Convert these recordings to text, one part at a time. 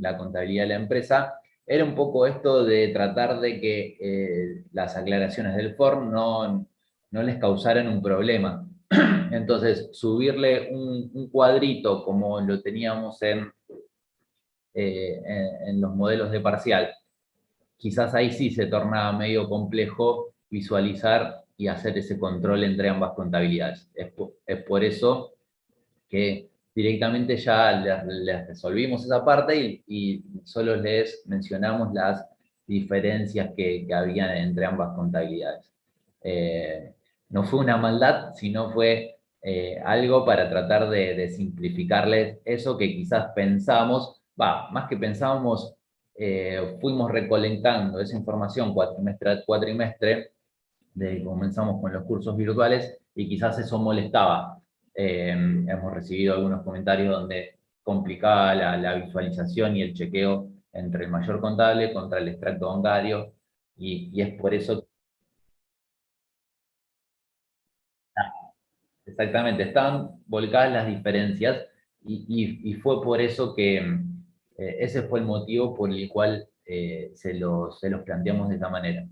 la contabilidad de la empresa, era un poco esto de tratar de que las aclaraciones del form no les causaran un problema. Entonces, subirle un cuadrito como lo teníamos en los modelos de parcial, quizás ahí sí se tornaba medio complejo visualizar y hacer ese control entre ambas contabilidades. Es por eso que directamente ya les resolvimos esa parte y solo les mencionamos las diferencias que habían entre ambas contabilidades. No fue una maldad, sino fue algo para tratar de simplificarles eso que quizás pensamos, más que pensábamos, fuimos recolectando esa información cuatrimestre a cuatrimestre, de que comenzamos con los cursos virtuales, y quizás eso molestaba. Hemos recibido algunos comentarios donde complicaba la visualización y el chequeo entre el mayor contable contra el extracto bancario, y es por eso, exactamente, estaban volcadas las diferencias, y fue por eso que ese fue el motivo por el cual se los planteamos de esta manera,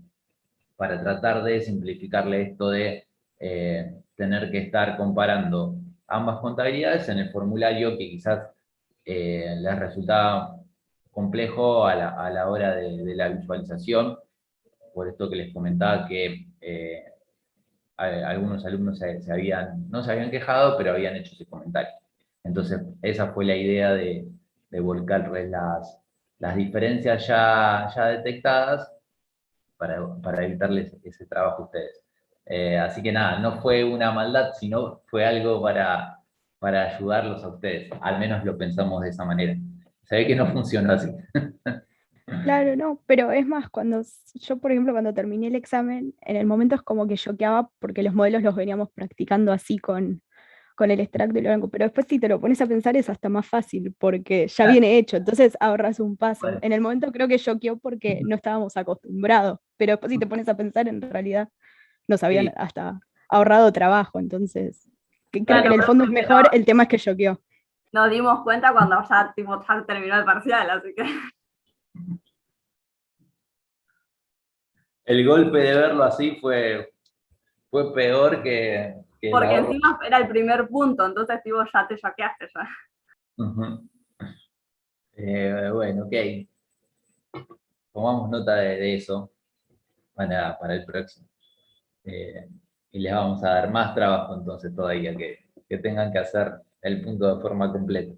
para tratar de simplificarle esto de tener que estar comparando ambas contabilidades en el formulario, que quizás les resultaba complejo a la hora de la visualización, por esto que les comentaba que algunos alumnos no se habían quejado, pero habían hecho ese comentario. Entonces, esa fue la idea de volcarles las diferencias ya detectadas para evitarles ese trabajo a ustedes. Así que nada, no fue una maldad, sino fue algo para ayudarlos a ustedes. Al menos lo pensamos de esa manera. Se ve que no funcionó así. Claro, no, pero es más, yo, por ejemplo, cuando terminé el examen, en el momento es como que choqueaba porque los modelos los veníamos practicando así con el extracto y el blanco, pero después si te lo pones a pensar es hasta más fácil porque ya viene hecho, entonces ahorras un paso. Bueno, En el momento creo que choqueó porque no estábamos acostumbrados, pero después si te pones a pensar en realidad nos habían sí, hasta ahorrado trabajo, entonces creo que Claro, en el fondo es mejor, el tema es que choqueó. nos dimos cuenta cuando ya, tipo, ya terminó el parcial, así que... el golpe de verlo así fue peor que el Porque ahorro. encima era el primer punto, entonces, tipo, ya te choqueaste ya. Uh-huh. Bueno, ok. Tomamos nota de eso para el próximo. Eh, y les vamos a dar más trabajo entonces todavía, que tengan que hacer el punto de forma completa.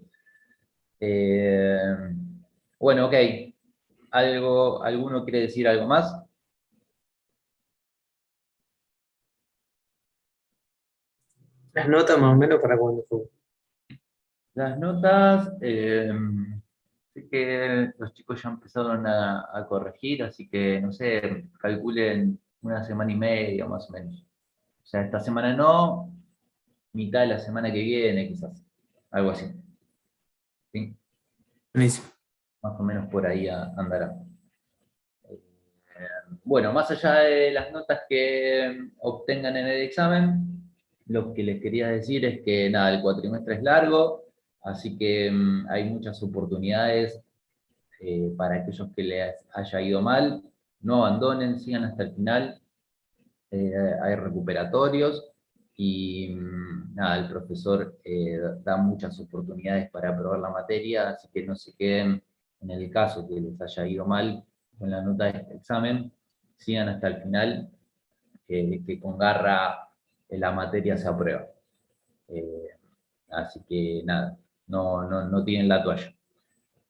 Eh, bueno, ok. ¿Alguno quiere decir algo más? Las notas más o menos para cuando fue. Las notas, sé que los chicos ya empezaron a corregir, así que, no sé, calculen una semana y media más o menos. O sea, esta semana no, mitad de la semana que viene quizás, algo así. ¿Sí? Buenísimo. Más o menos por ahí andará. Bueno, más allá de las notas que obtengan en el examen, lo que les quería decir es que nada, el cuatrimestre es largo, así que hay muchas oportunidades para aquellos que les haya ido mal. No abandonen, sigan hasta el final. Hay recuperatorios y nada, el profesor da muchas oportunidades para aprobar la materia, así que no se queden en el caso que les haya ido mal con la nota de este examen, sigan hasta el final, que con garra la materia se aprueba. Eh, Así que nada, no tienen la toalla.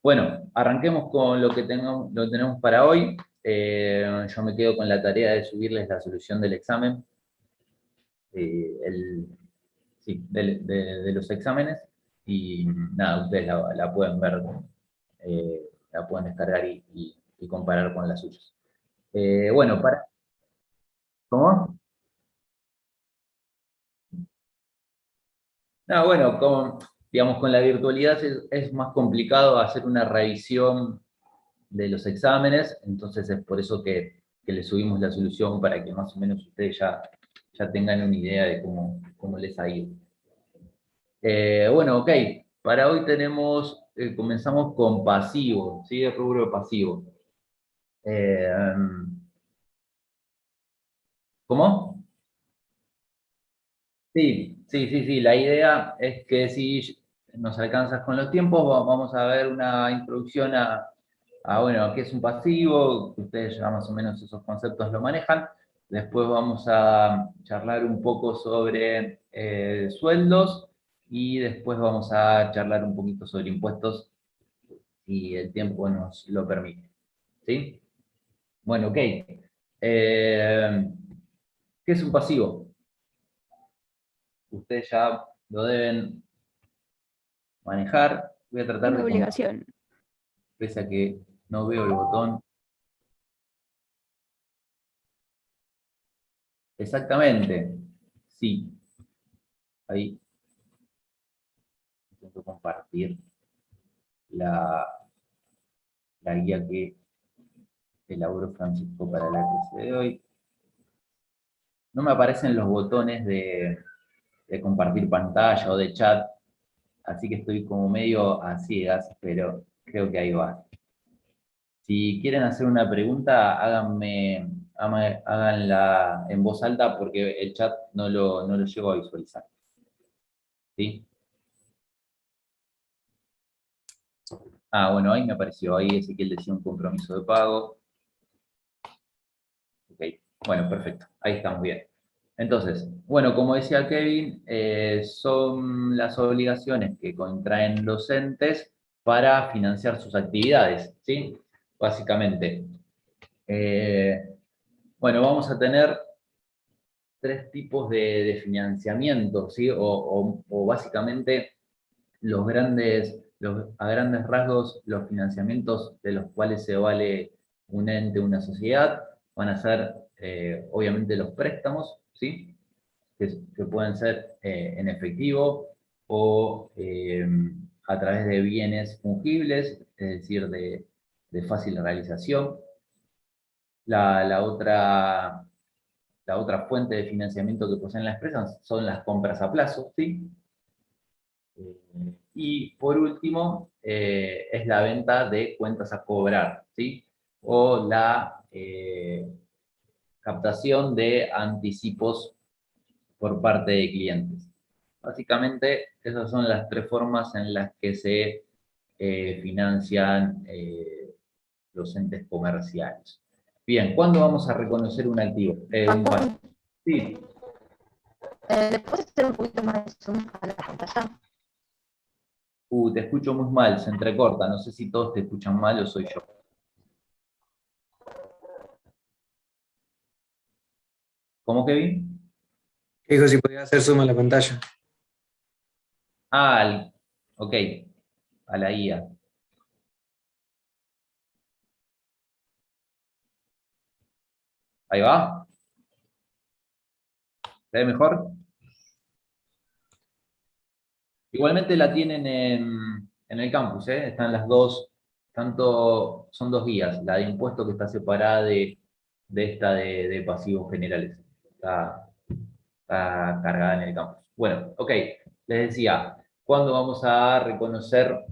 Bueno, arranquemos con lo que tenemos para hoy. Yo me quedo con la tarea de subirles la solución del examen, eh, sí, de los exámenes, y nada, ustedes la pueden ver, la pueden descargar y comparar con las suyas. Bueno, ¿cómo? No, bueno, digamos, con la virtualidad es más complicado hacer una revisión de los exámenes, entonces es por eso que le subimos la solución para que más o menos ustedes ya tengan una idea de cómo les ha ido. Bueno, ok, para hoy tenemos comenzamos con pasivo, ¿sí? El rubro pasivo. ¿Cómo? Sí. La idea es que si nos alcanzas con los tiempos, vamos a ver una introducción bueno, qué es un pasivo, que ustedes ya más o menos esos conceptos lo manejan. Después vamos a charlar un poco sobre sueldos y después vamos a charlar un poquito sobre impuestos si el tiempo nos lo permite. ¿Sí? Bueno, ok. ¿Qué es un pasivo? Ustedes ya lo deben manejar. Voy a tratar Una de compartir, obligación. pese a que no veo el botón. Exactamente. Sí. Ahí intento compartir la, la guía que elaboró Francisco para la clase de hoy. No me aparecen los botones de compartir pantalla o de chat, así que estoy como medio a ciegas, pero creo que ahí va. Si quieren hacer una pregunta, háganla en voz alta porque el chat no lo llego a visualizar. ¿Sí? Bueno, ahí me apareció, ahí Ezequiel decía un compromiso de pago. Ok, bueno, perfecto, ahí estamos bien. Entonces, bueno, como decía Kevin, son las obligaciones que contraen los entes para financiar sus actividades, ¿sí? Básicamente. Bueno, vamos a tener tres tipos de financiamiento, ¿sí? O básicamente a grandes rasgos, los financiamientos de los cuales se vale un ente, una sociedad, van a ser obviamente los préstamos, ¿sí? Que pueden ser en efectivo o a través de bienes fungibles, es decir, de fácil realización. La otra fuente de financiamiento que poseen las empresas son las compras a plazo, ¿sí? Y por último, es la venta de cuentas a cobrar, ¿sí? O la captación de anticipos por parte de clientes. Básicamente, esas son las tres formas en las que se financian los entes comerciales. Bien, ¿cuándo vamos a reconocer un activo? Un pasivo. Sí. ¿Le puedes hacer un poquito más de zoom a la pantalla? Te escucho muy mal, se entrecorta. No sé si todos te escuchan mal o soy yo. ¿Cómo, Kevin? Dijo si podía hacer zoom a la pantalla. Ok, a la IA. Ahí va. ¿Se ve mejor? Igualmente la tienen en el campus, ¿eh? Están las dos, son dos guías, la de impuestos que está separada de esta de pasivos generales. Está cargada en el campus. Bueno, ok, les decía, ¿cuándo vamos a reconocer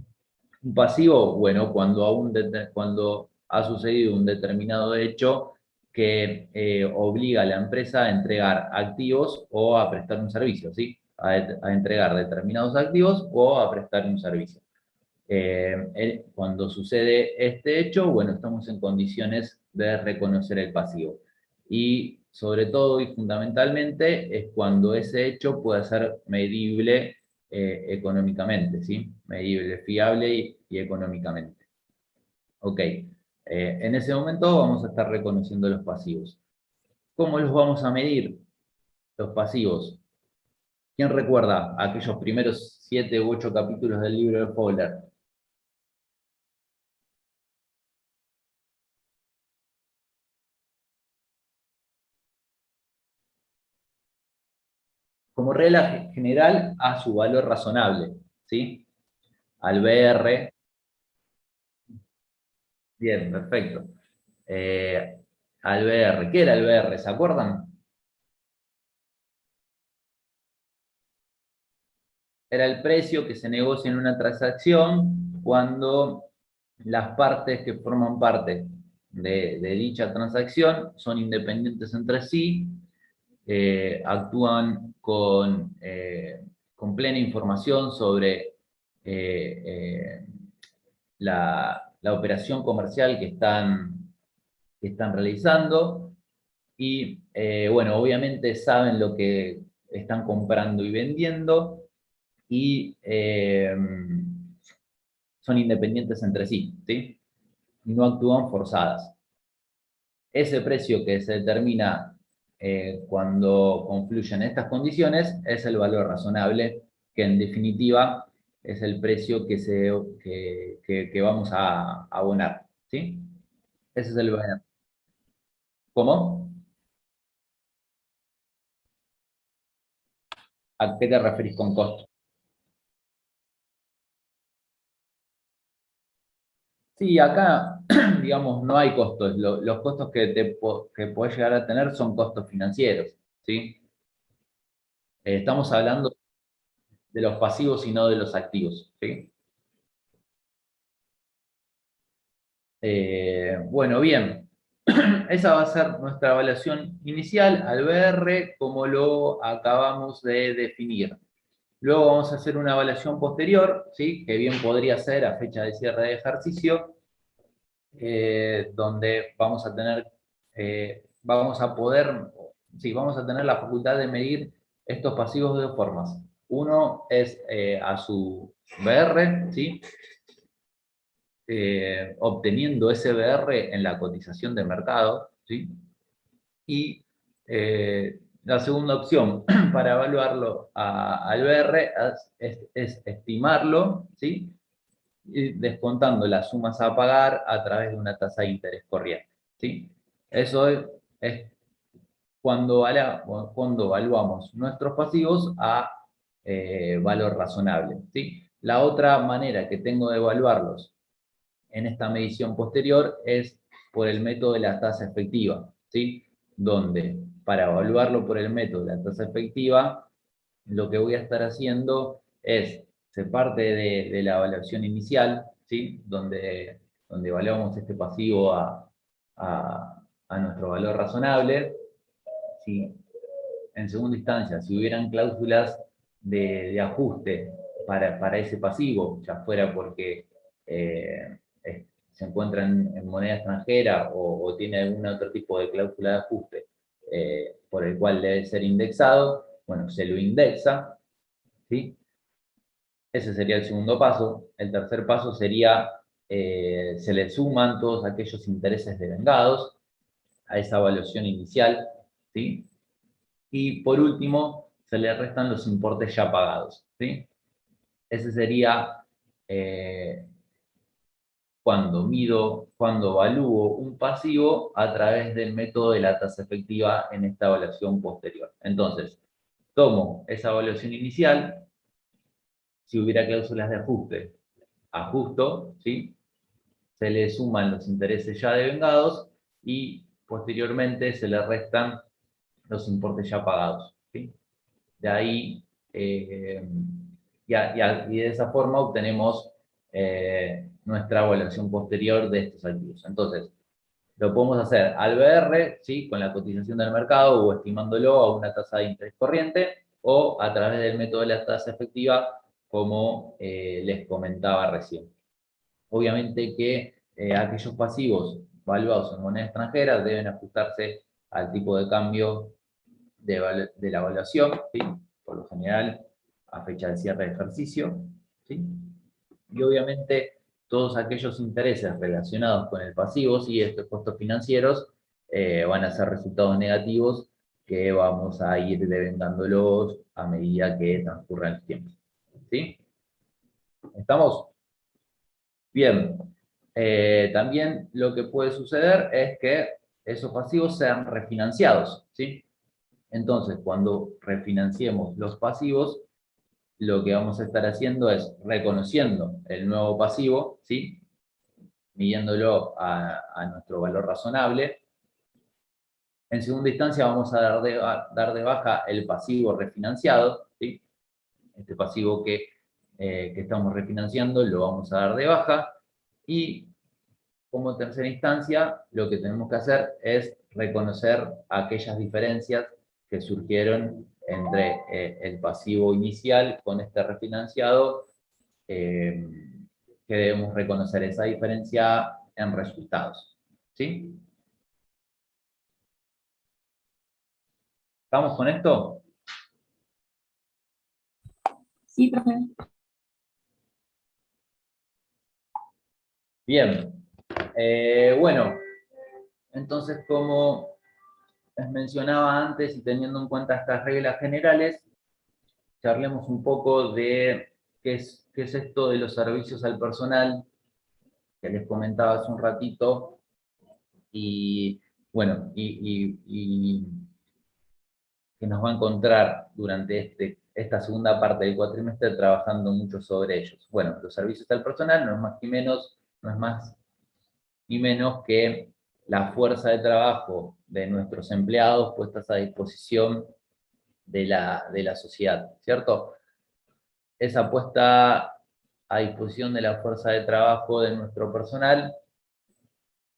un pasivo? Bueno, cuando ha sucedido un determinado hecho que obliga a la empresa a entregar activos o a prestar un servicio, ¿sí? A entregar determinados activos o a prestar un servicio. Cuando sucede este hecho, bueno, estamos en condiciones de reconocer el pasivo. Y sobre todo y fundamentalmente es cuando ese hecho puede ser medible económicamente, ¿sí? Medible, fiable y económicamente. Ok, en ese momento vamos a estar reconociendo los pasivos. ¿Cómo los vamos a medir? Los pasivos. ¿Quién recuerda aquellos primeros 7 u 8 capítulos del libro de Fowler? Como regla general, a su valor razonable, ¿sí? Al BR, bien, perfecto. Al BR, ¿qué era el BR? ¿Se acuerdan? Era el precio que se negocia en una transacción cuando las partes que forman parte de dicha transacción son independientes entre sí, actúan con plena información sobre la operación comercial que están realizando, y bueno, obviamente saben lo que están comprando y vendiendo, y son independientes entre sí, ¿sí? No actúan forzadas. Ese precio que se determina cuando confluyen estas condiciones es el valor razonable, que en definitiva es el precio que vamos a abonar, ¿sí? Ese es el valor. ¿Cómo? ¿A qué te referís con costo? Sí, acá, digamos, no hay costos. Los costos que podés llegar a tener son costos financieros, ¿sí? Estamos hablando de los pasivos y no de los activos, ¿sí? Bueno, bien. Esa va a ser nuestra evaluación inicial al BR, como lo acabamos de definir. Luego vamos a hacer una evaluación posterior, ¿sí? Que bien podría ser a fecha de cierre de ejercicio, donde vamos a tener la facultad de medir estos pasivos de dos formas. Uno es a su BR, ¿sí? Obteniendo ese BR en la cotización de mercado, ¿sí? Y la segunda opción para evaluarlo al BR es estimarlo, ¿sí? Y descontando las sumas a pagar a través de una tasa de interés corriente, ¿sí? Eso es cuando evaluamos nuestros pasivos a valor razonable, ¿sí? La otra manera que tengo de evaluarlos en esta medición posterior es por el método de la tasa efectiva, ¿sí? Donde para evaluarlo por el método de la tasa efectiva, lo que voy a estar haciendo es, se parte de la evaluación inicial, ¿sí? Donde evaluamos este pasivo a nuestro valor razonable. ¿Sí? En segunda instancia, si hubieran cláusulas de ajuste para ese pasivo, ya fuera porque se encuentra en moneda extranjera o tiene algún otro tipo de cláusula de ajuste por el cual debe ser indexado, bueno, se lo indexa, ¿sí? Ese sería el segundo paso. El tercer paso sería, se le suman todos aquellos intereses devengados a esa evaluación inicial, ¿sí? Y por último, se le restan los importes ya pagados, ¿sí? Ese sería cuando evalúo un pasivo a través del método de la tasa efectiva en esta evaluación posterior. Entonces, tomo esa evaluación inicial, si hubiera cláusulas de ajuste, ajusto, ¿sí? Se le suman los intereses ya devengados y posteriormente se le restan los importes ya pagados, ¿sí? De ahí, y de esa forma obtenemos nuestra evaluación posterior de estos activos. Entonces, lo podemos hacer al BR, ¿sí? Con la cotización del mercado o estimándolo a una tasa de interés corriente, o a través del método de la tasa efectiva, como les comentaba recién. Obviamente que aquellos pasivos valuados en moneda extranjera deben ajustarse al tipo de cambio de la evaluación, ¿sí? Por lo general a fecha de cierre de ejercicio, ¿sí? Y obviamente todos aquellos intereses relacionados con el pasivo, ¿sí? Estos costos financieros van a ser resultados negativos que vamos a ir devengándolos a medida que transcurra el tiempo, ¿sí? ¿Estamos? Bien. También lo que puede suceder es que esos pasivos sean refinanciados, ¿sí? Entonces, cuando refinanciemos los pasivos, lo que vamos a estar haciendo es reconociendo el nuevo pasivo, ¿sí? Midiéndolo a nuestro valor razonable. En segunda instancia vamos a dar de baja el pasivo refinanciado, ¿sí? Este pasivo que que estamos refinanciando lo vamos a dar de baja, y como tercera instancia lo que tenemos que hacer es reconocer aquellas diferencias que surgieron entre el pasivo inicial con este refinanciado, que debemos reconocer esa diferencia en resultados. ¿Sí? ¿Estamos con esto? Sí, profe. Bien. Bueno, entonces, como les mencionaba antes y teniendo en cuenta estas reglas generales, charlemos un poco de qué es esto de los servicios al personal, que les comentaba hace un ratito, y bueno, y que nos va a encontrar durante esta segunda parte del cuatrimestre trabajando mucho sobre ellos. Bueno, los servicios al personal no es más ni menos que la fuerza de trabajo de nuestros empleados puestas a disposición de la sociedad, ¿cierto? Esa puesta a disposición de la fuerza de trabajo de nuestro personal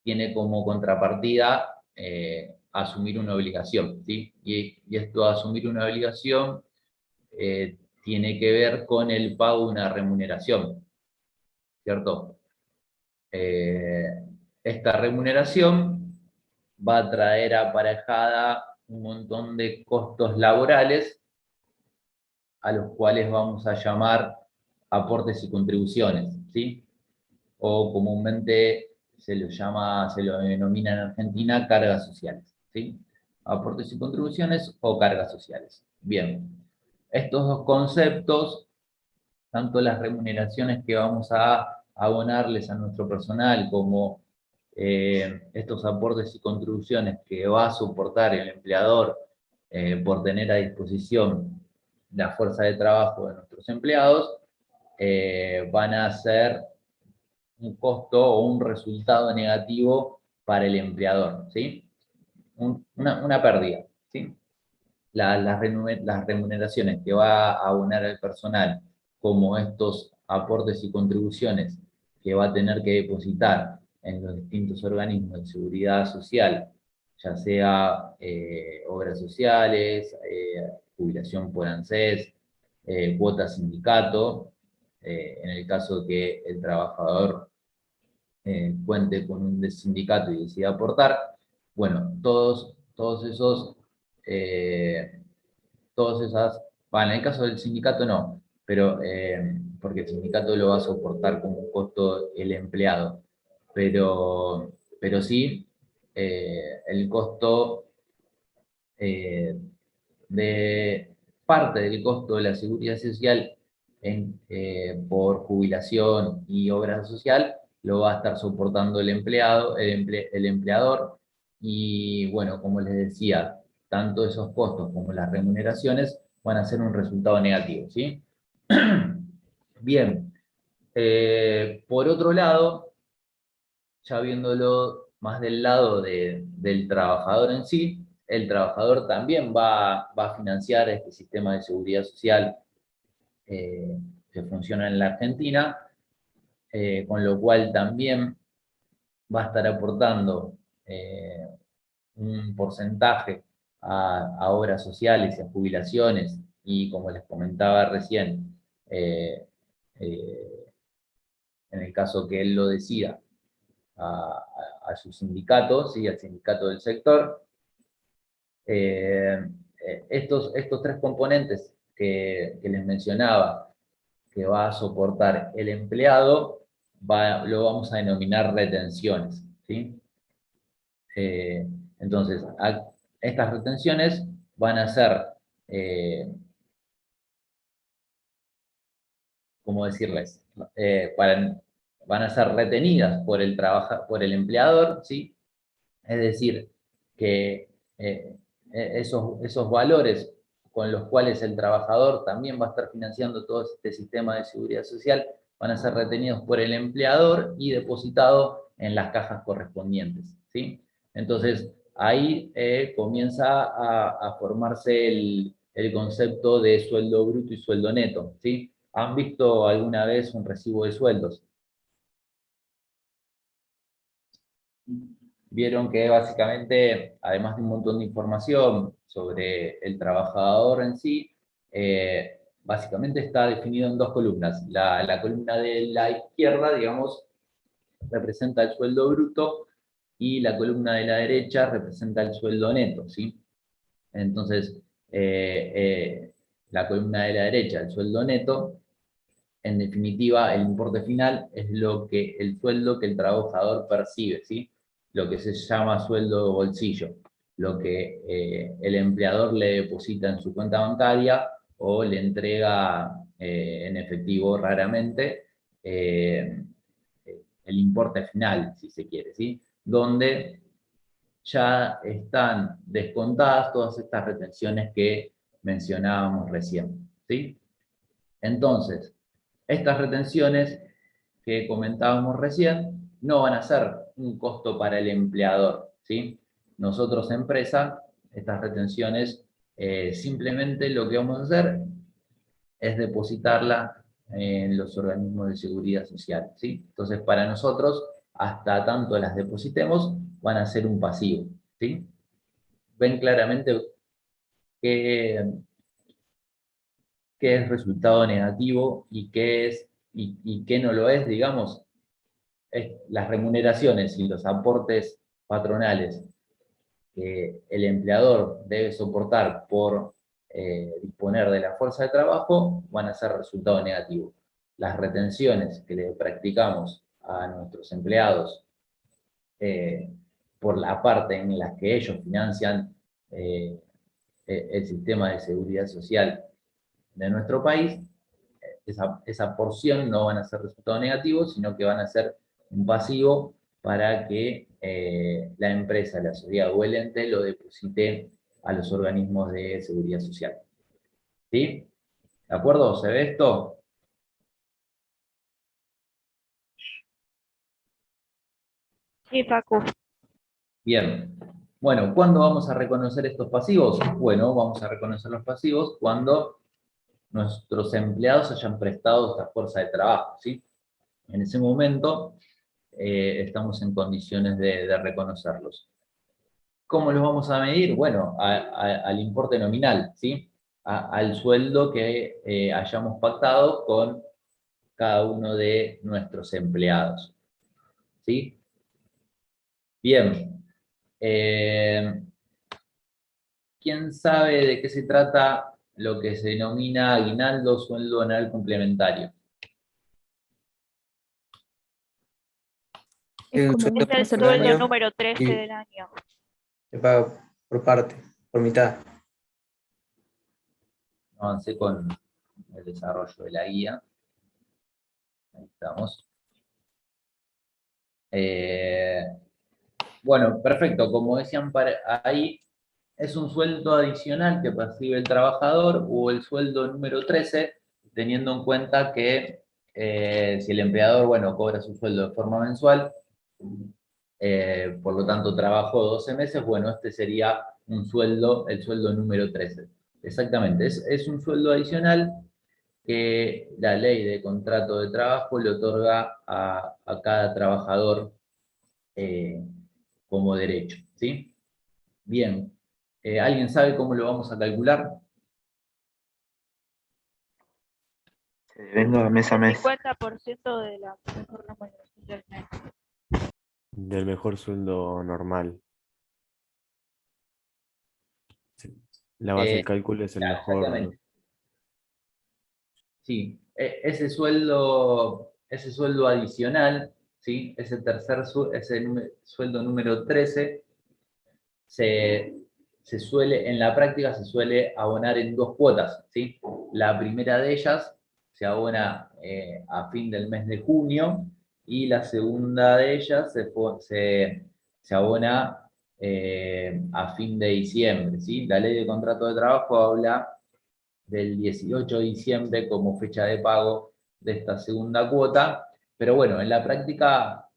tiene como contrapartida asumir una obligación, ¿sí? Y esto, asumir una obligación, tiene que ver con el pago de una remuneración, ¿cierto? Esta remuneración va a traer aparejada un montón de costos laborales, a los cuales vamos a llamar aportes y contribuciones, ¿sí? O comúnmente se lo denomina en Argentina cargas sociales, ¿sí? Aportes y contribuciones o cargas sociales. Bien, estos dos conceptos, tanto las remuneraciones que vamos a abonarles a nuestro personal como estos aportes y contribuciones que va a soportar el empleador por tener a disposición la fuerza de trabajo de nuestros empleados, van a ser un costo o un resultado negativo para el empleador, ¿sí? Una pérdida, ¿sí? Las remuneraciones que va a abonar el personal, como estos aportes y contribuciones que va a tener que depositar en los distintos organismos de seguridad social, ya sea obras sociales, jubilación por ANSES, cuotas sindicato, en el caso que el trabajador cuente con un sindicato y decida aportar, bueno, todos esos, todas esas, bueno, en el caso del sindicato no, pero porque el sindicato lo va a soportar como un costo el empleado, pero sí el costo eh, de parte del costo de la seguridad social por jubilación y obra social lo va a estar soportando el empleado, el empleador, y bueno, como les decía, tanto esos costos como las remuneraciones van a ser un resultado negativo, ¿sí? Bien, por otro lado, ya viéndolo más del lado del trabajador en sí, el trabajador también va a financiar este sistema de seguridad social que funciona en la Argentina, con lo cual también va a estar aportando un porcentaje a obras sociales y a jubilaciones, y como les comentaba recién, eh, eh, en el caso que él lo decida, a su sindicato, ¿sí? Al sindicato del sector. Estos tres componentes que les mencionaba, que va a soportar el empleado, lo vamos a denominar retenciones, ¿sí? Entonces, estas retenciones van a ser, ¿cómo decirles? Van a ser retenidas por por el empleador, ¿sí? Es decir, que esos valores con los cuales el trabajador también va a estar financiando todo este sistema de seguridad social van a ser retenidos por el empleador y depositados en las cajas correspondientes, ¿sí? Entonces, ahí comienza a formarse el concepto de sueldo bruto y sueldo neto, ¿sí? ¿Han visto alguna vez un recibo de sueldos? Vieron que básicamente, además de un montón de información sobre el trabajador en sí, básicamente está definido en dos columnas. La columna de la izquierda, digamos, representa el sueldo bruto y la columna de la derecha representa el sueldo neto, ¿sí? Entonces, la columna de la derecha, el sueldo neto, en definitiva, el importe final es el sueldo que el trabajador percibe, ¿sí? Lo que se llama sueldo de bolsillo, lo que el empleador le deposita en su cuenta bancaria o le entrega en efectivo raramente el importe final, si se quiere, ¿sí? Donde ya están descontadas todas estas retenciones que mencionábamos recién, ¿sí? Entonces, estas retenciones que comentábamos recién no van a ser un costo para el empleador, ¿sí? Nosotros, empresa, estas retenciones, simplemente lo que vamos a hacer es depositarla en los organismos de seguridad social, ¿sí? Entonces, para nosotros, hasta tanto las depositemos, van a ser un pasivo, ¿sí? Ven claramente qué es resultado negativo y qué no lo es, digamos. Las remuneraciones y los aportes patronales que el empleador debe soportar por disponer de la fuerza de trabajo van a ser resultado negativo. Las retenciones que le practicamos a nuestros empleados por la parte en la que ellos financian el sistema de seguridad social de nuestro país, esa porción no van a ser resultados negativos, sino que van a ser un pasivo para que la empresa, la sociedad o el ente lo deposite a los organismos de seguridad social. ¿Sí? ¿De acuerdo? ¿Se ve esto? Sí, Facu. Bien. Bueno, ¿cuándo vamos a reconocer estos pasivos? Bueno, vamos a reconocer los pasivos cuando nuestros empleados hayan prestado esta fuerza de trabajo, ¿sí? En ese momento estamos en condiciones de reconocerlos. ¿Cómo los vamos a medir? Bueno, al importe nominal, ¿sí? Al sueldo que hayamos pactado con cada uno de nuestros empleados, ¿sí? Bien. ¿Quién sabe de qué se trata lo que se denomina aguinaldo, sueldo anual complementario? Es El como sueldo un Es el tercer sueldo sueldo. número 13 y del año. se paga por parte, por mitad. Avancé con el desarrollo de la guía. Ahí estamos. Bueno, perfecto. Como decían ahí, es un sueldo adicional que percibe el trabajador o el sueldo número 13, teniendo en cuenta que si el empleador, bueno, cobra su sueldo de forma mensual, por lo tanto trabajó 12 meses, bueno, este sería el sueldo número 13. Exactamente, es un sueldo adicional que la ley de contrato de trabajo le otorga a cada trabajador como derecho, ¿sí? Bien, ¿alguien sabe cómo lo vamos a calcular? Se devenga mes a El mes. 50% de la mejor remuneración del mes. Del mejor sueldo normal. Sí. La base del cálculo es el mejor. Exactamente. Sí, ese sueldo adicional, ¿sí? Sueldo número 13, en la práctica se suele abonar en dos cuotas, ¿sí? La primera de ellas se abona a fin del mes de junio y la segunda de ellas se abona a fin de diciembre, ¿sí? La ley de contrato de trabajo habla del 18 de diciembre como fecha de pago de esta segunda cuota, pero bueno, en la práctica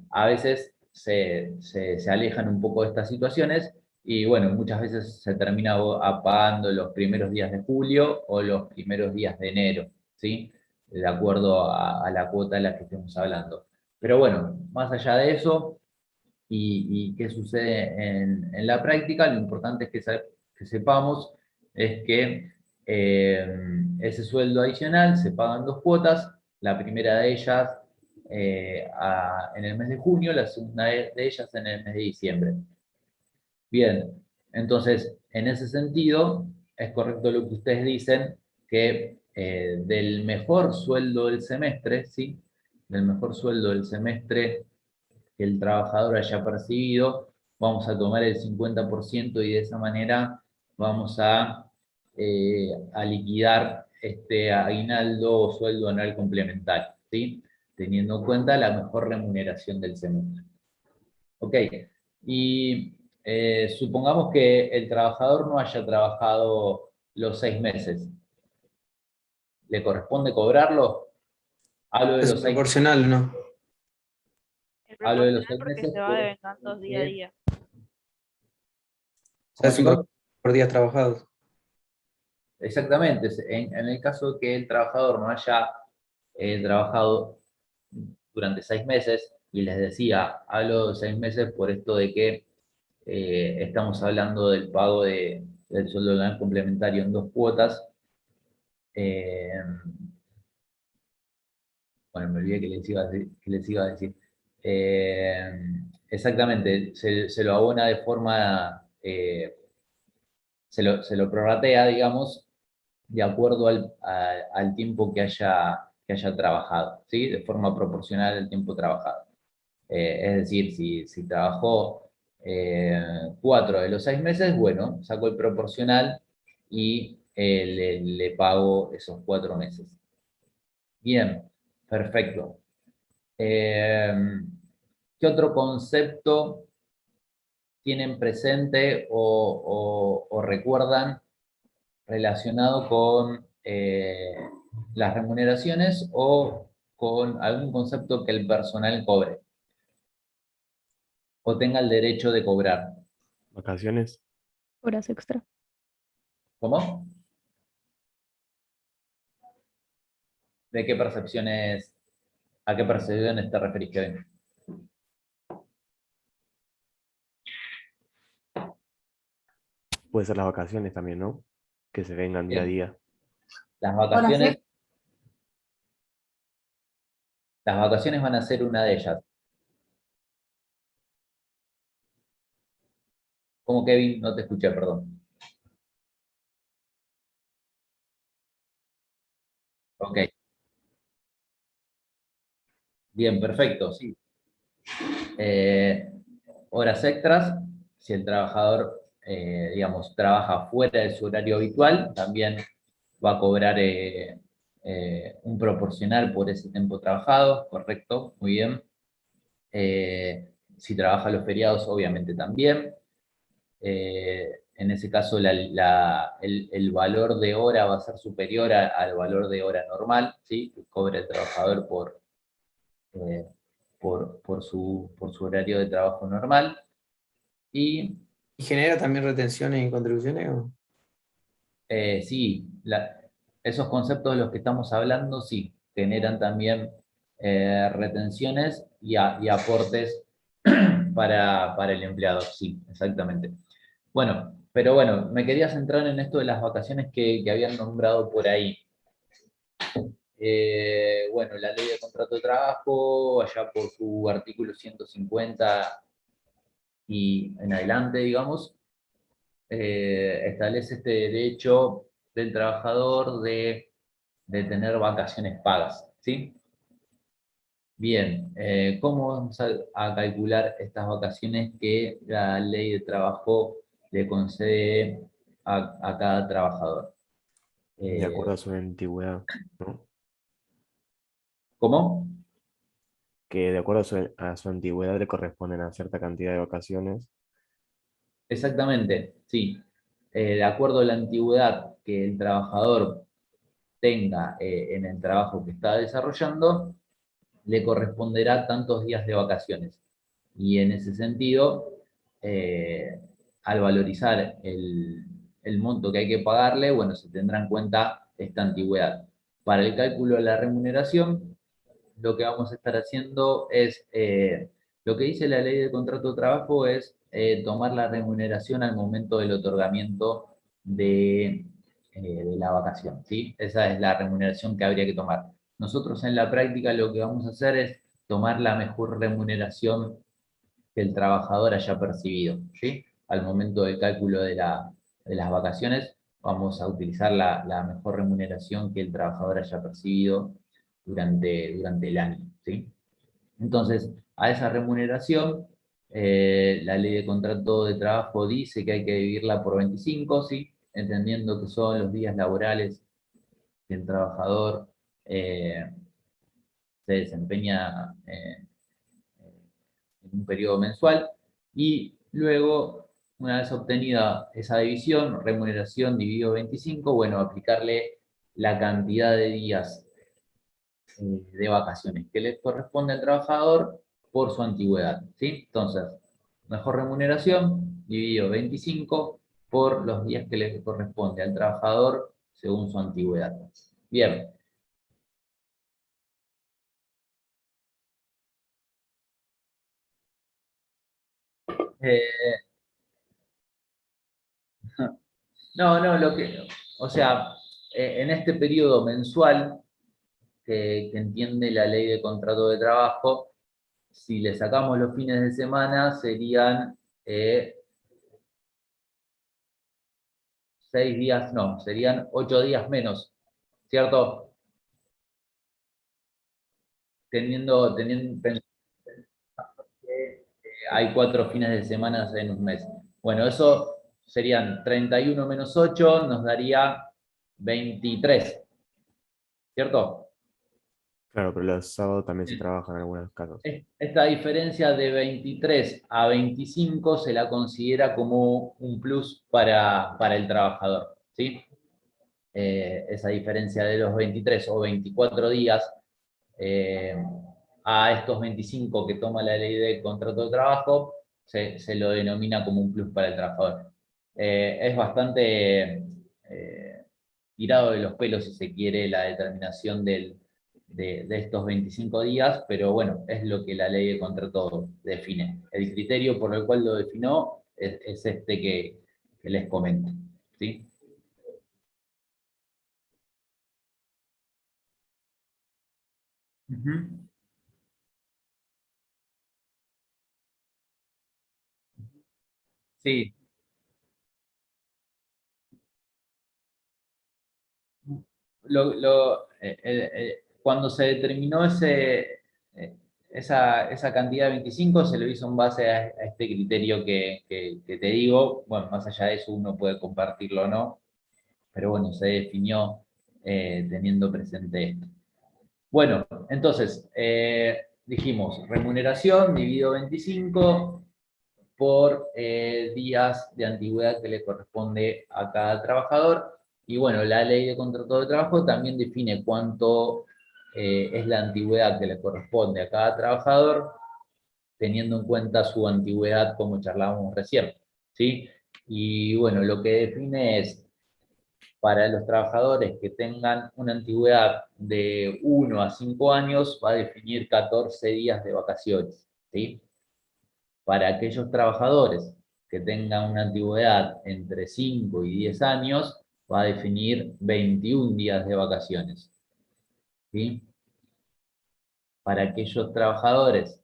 a veces se alejan un poco de estas situaciones Y bueno, muchas veces se termina pagando los primeros días de julio o los primeros días de enero, ¿sí? De acuerdo a la cuota de la que estemos hablando. Pero bueno, más allá de eso, y qué sucede en la práctica, lo importante es que sepamos es que ese sueldo adicional se paga en dos cuotas, la primera de ellas en el mes de junio, la segunda de ellas en el mes de diciembre. Bien, entonces, en ese sentido, es correcto lo que ustedes dicen, que del mejor sueldo del semestre, ¿sí? Del mejor sueldo del semestre que el trabajador haya percibido, vamos a tomar el 50% y de esa manera vamos a liquidar este aguinaldo o sueldo anual complementario, ¿sí? Teniendo en cuenta la mejor remuneración del semestre. Ok, y supongamos que el trabajador no haya trabajado los 6 meses. ¿Le corresponde cobrarlo? Hablo de Es los 6 proporcional, ¿no? Es Hablo de los proporcional 6 porque meses se va devengando día a día. O sea, ¿Cómo, es un chicos? por días trabajados. Exactamente. En el caso de que el trabajador no haya trabajado durante 6 meses, y les decía, hablo de 6 meses por esto de que estamos hablando del pago del sueldo anual complementario en dos cuotas. Bueno, me olvidé que les iba a decir. Exactamente, se lo abona de forma, se lo prorratea, digamos, de acuerdo al tiempo que haya trabajado, ¿sí? De forma proporcional al tiempo trabajado. Es decir, si trabajó 4 de los 6 meses, bueno, saco el proporcional y le pago esos 4 meses. Bien, perfecto. ¿Qué otro concepto tienen presente o recuerdan relacionado con las remuneraciones o con algún concepto que el personal cobre o tenga el derecho de cobrar? Vacaciones. Horas extra. ¿Cómo? ¿De qué percepciones, a qué percepciones te referís, Kevin? Puede ser las vacaciones también, ¿no? Que se vengan día a Bien. día. Las Horas vacaciones, extras. las vacaciones van a ser una de ellas. ¿Cómo, Kevin? No te escuché, perdón. Ok. Bien, perfecto, sí. Horas extras, si el trabajador, digamos, trabaja fuera de su horario habitual, también va a cobrar un proporcional por ese tiempo trabajado, correcto, muy bien. Si trabaja los feriados, obviamente también. En ese caso, el valor de hora va a ser superior al valor de hora normal, ¿sí? Que cobra el trabajador eh, por su horario de trabajo normal. Y ¿Y genera también retenciones y contribuciones? ¿O? sí, esos conceptos de los que estamos hablando, sí, generan también retenciones y aportes para el empleador, sí, exactamente. Bueno, pero bueno, me quería centrar en esto de las vacaciones que habían nombrado por ahí. Bueno, la ley de contrato de trabajo, allá por su artículo 150 y en adelante, digamos, establece este derecho del trabajador de tener vacaciones pagas, ¿sí? Bien, ¿cómo vamos a calcular estas vacaciones que la ley de trabajo le concede a cada trabajador? De Eh, acuerdo a su antigüedad, ¿no? ¿Cómo? Que de acuerdo a su antigüedad le corresponden a cierta cantidad de vacaciones. Exactamente, sí. De acuerdo a la antigüedad que el trabajador tenga en el trabajo que está desarrollando, le corresponderá tantos días de vacaciones. Y en ese sentido, al valorizar el monto que hay que pagarle, bueno, se tendrá en cuenta esta antigüedad. Para el cálculo de la remuneración, lo que vamos a estar haciendo es, lo que dice la ley de contrato de trabajo es tomar la remuneración al momento del otorgamiento de la vacación, ¿sí? Esa es la remuneración que habría que tomar. Nosotros en la práctica lo que vamos a hacer es tomar la mejor remuneración que el trabajador haya percibido, ¿sí? Al momento del cálculo de las vacaciones, vamos a utilizar la mejor remuneración que el trabajador haya percibido durante el año, ¿sí? Entonces, a esa remuneración, la ley de contrato de trabajo dice que hay que dividirla por 25, ¿sí? Entendiendo que son los días laborales que el trabajador se desempeña en un periodo mensual, y luego, una vez obtenida esa división, remuneración dividido 25, bueno, aplicarle la cantidad de días de vacaciones que le corresponde al trabajador por su antigüedad, ¿sí? Entonces, mejor remuneración dividido 25 por los días que le corresponde al trabajador según su antigüedad. Bien. Eh, no, o sea, en este periodo mensual que entiende la ley de contrato de trabajo, si le sacamos los fines de semana, serían 6 días, no, serían 8 días menos, ¿cierto? Pensando que hay 4 fines de semana en un mes. Bueno, eso serían 31 menos 8, nos daría 23, ¿cierto? Claro, pero los sábados también se trabajan en algunos casos. Esta diferencia de 23 a 25 se la considera como un plus para el trabajador, ¿sí? Esa diferencia de los 23 o 24 días a estos 25 que toma la ley de contrato de trabajo, se lo denomina como un plus para el trabajador. Es bastante tirado de los pelos, si se quiere, la determinación de estos 25 días, pero bueno, es lo que la ley de contrato define. El criterio por el cual lo definió es este que les comento, ¿sí? Ujú. Sí, cuando se determinó esa cantidad de 25, se lo hizo en base a este criterio que te digo. Bueno, más allá de eso uno puede compartirlo o no, pero bueno, se definió teniendo presente esto. Bueno, entonces, dijimos, remuneración dividido 25 por días de antigüedad que le corresponde a cada trabajador. Y bueno, la ley de contrato de trabajo también define cuánto es la antigüedad que le corresponde a cada trabajador, teniendo en cuenta su antigüedad, como charlábamos recién, ¿sí? Y bueno, lo que define es, para los trabajadores que tengan una antigüedad de 1 a 5 años, va a definir 14 días de vacaciones, ¿sí? Para aquellos trabajadores que tengan una antigüedad entre 5 y 10 años, va a definir 21 días de vacaciones, ¿sí? Para aquellos trabajadores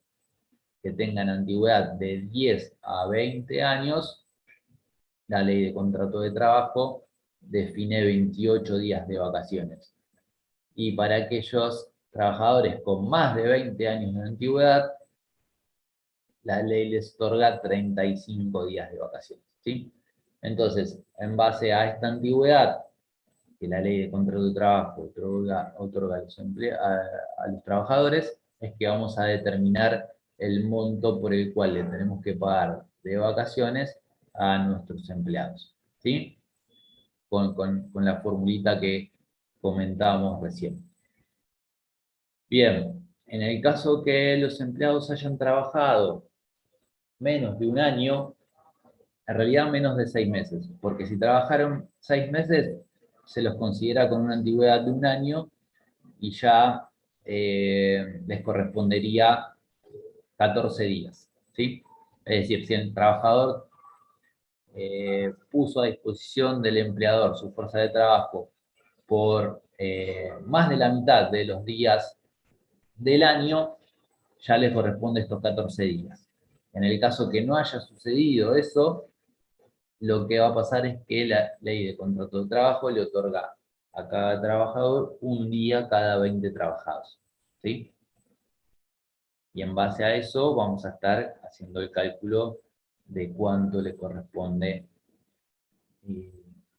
que tengan antigüedad de 10 a 20 años, la ley de contrato de trabajo define 28 días de vacaciones. Y para aquellos trabajadores con más de 20 años de antigüedad, la ley les otorga 35 días de vacaciones, ¿sí? Entonces, en base a esta antigüedad que la ley de contrato de trabajo otorga a los trabajadores, es que vamos a determinar el monto por el cual le tenemos que pagar de vacaciones a nuestros empleados, ¿sí? Con la formulita que comentábamos recién. Bien, en el caso que los empleados hayan trabajado menos de un año, En realidad menos de 6 meses, porque si trabajaron 6 meses, se los considera con una antigüedad de 1 año y ya les correspondería 14 días, ¿sí? Es decir, si el trabajador puso a disposición del empleador su fuerza de trabajo por más de la mitad de los días del año, ya le corresponde estos 14 días. En el caso que no haya sucedido eso, lo que va a pasar es que la ley de contrato de trabajo le otorga a cada trabajador 1 día cada 20 trabajados, ¿sí? Y en base a eso vamos a estar haciendo el cálculo de cuánto le corresponde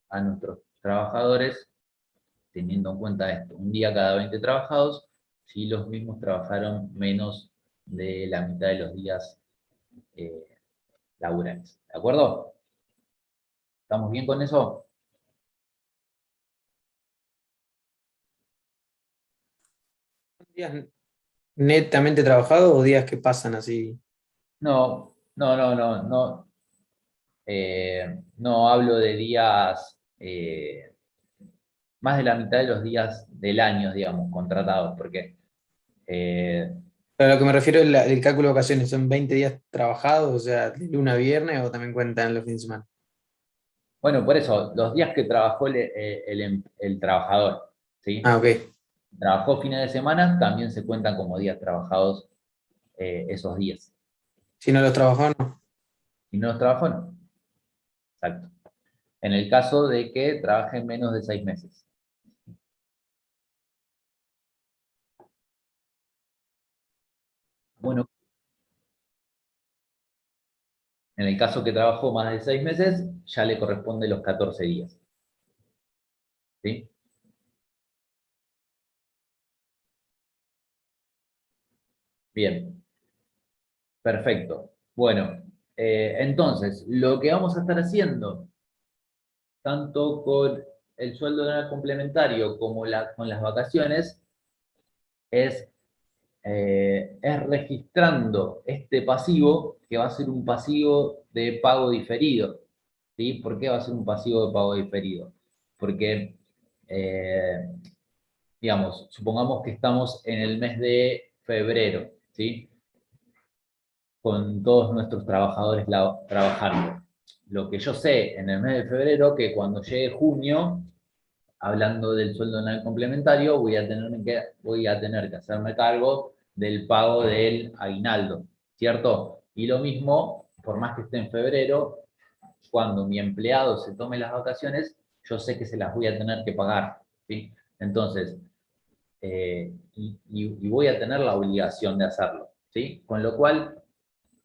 a nuestros trabajadores, teniendo en cuenta esto, 1 día cada 20 trabajados, si los mismos trabajaron menos de la mitad de los días laborales. ¿De acuerdo? ¿Estamos bien con eso? ¿Días netamente trabajados o días que pasan así? No. No hablo de días, más de la mitad de los días del año, digamos, contratados, porque Pero a lo que me refiero es el cálculo de vacaciones, ¿son 20 días trabajados, o sea, de lunes a viernes o también cuentan los fines de semana? bueno, por eso, los días que trabajó el trabajador, ¿sí? Ah, ok. Trabajó fines de semana, también se cuentan como días trabajados esos días. Si no los trabajó, no. Si no los trabajó, no. Exacto. En el caso de que trabajen menos de 6 meses. Bueno, en el caso que trabajó más de 6 meses, ya le corresponde los 14 días. ¿Sí? Bien. Perfecto. Bueno, entonces, lo que vamos a estar haciendo, tanto con el sueldo anual complementario como con las vacaciones, es registrando este pasivo, que va a ser un pasivo de pago diferido. ¿Sí? ¿Por qué va a ser un pasivo de pago diferido? Porque, digamos, supongamos que estamos en el mes de febrero, ¿sí? Con todos nuestros trabajadores trabajando. Lo que yo sé en el mes de febrero, que cuando llegue junio, hablando del sueldo anual complementario, voy a tener que hacerme cargo del pago del aguinaldo, ¿cierto? Y lo mismo, por más que esté en febrero, cuando mi empleado se tome las vacaciones, yo sé que se las voy a tener que pagar, ¿sí? Entonces, y voy a tener la obligación de hacerlo, ¿sí? Con lo cual,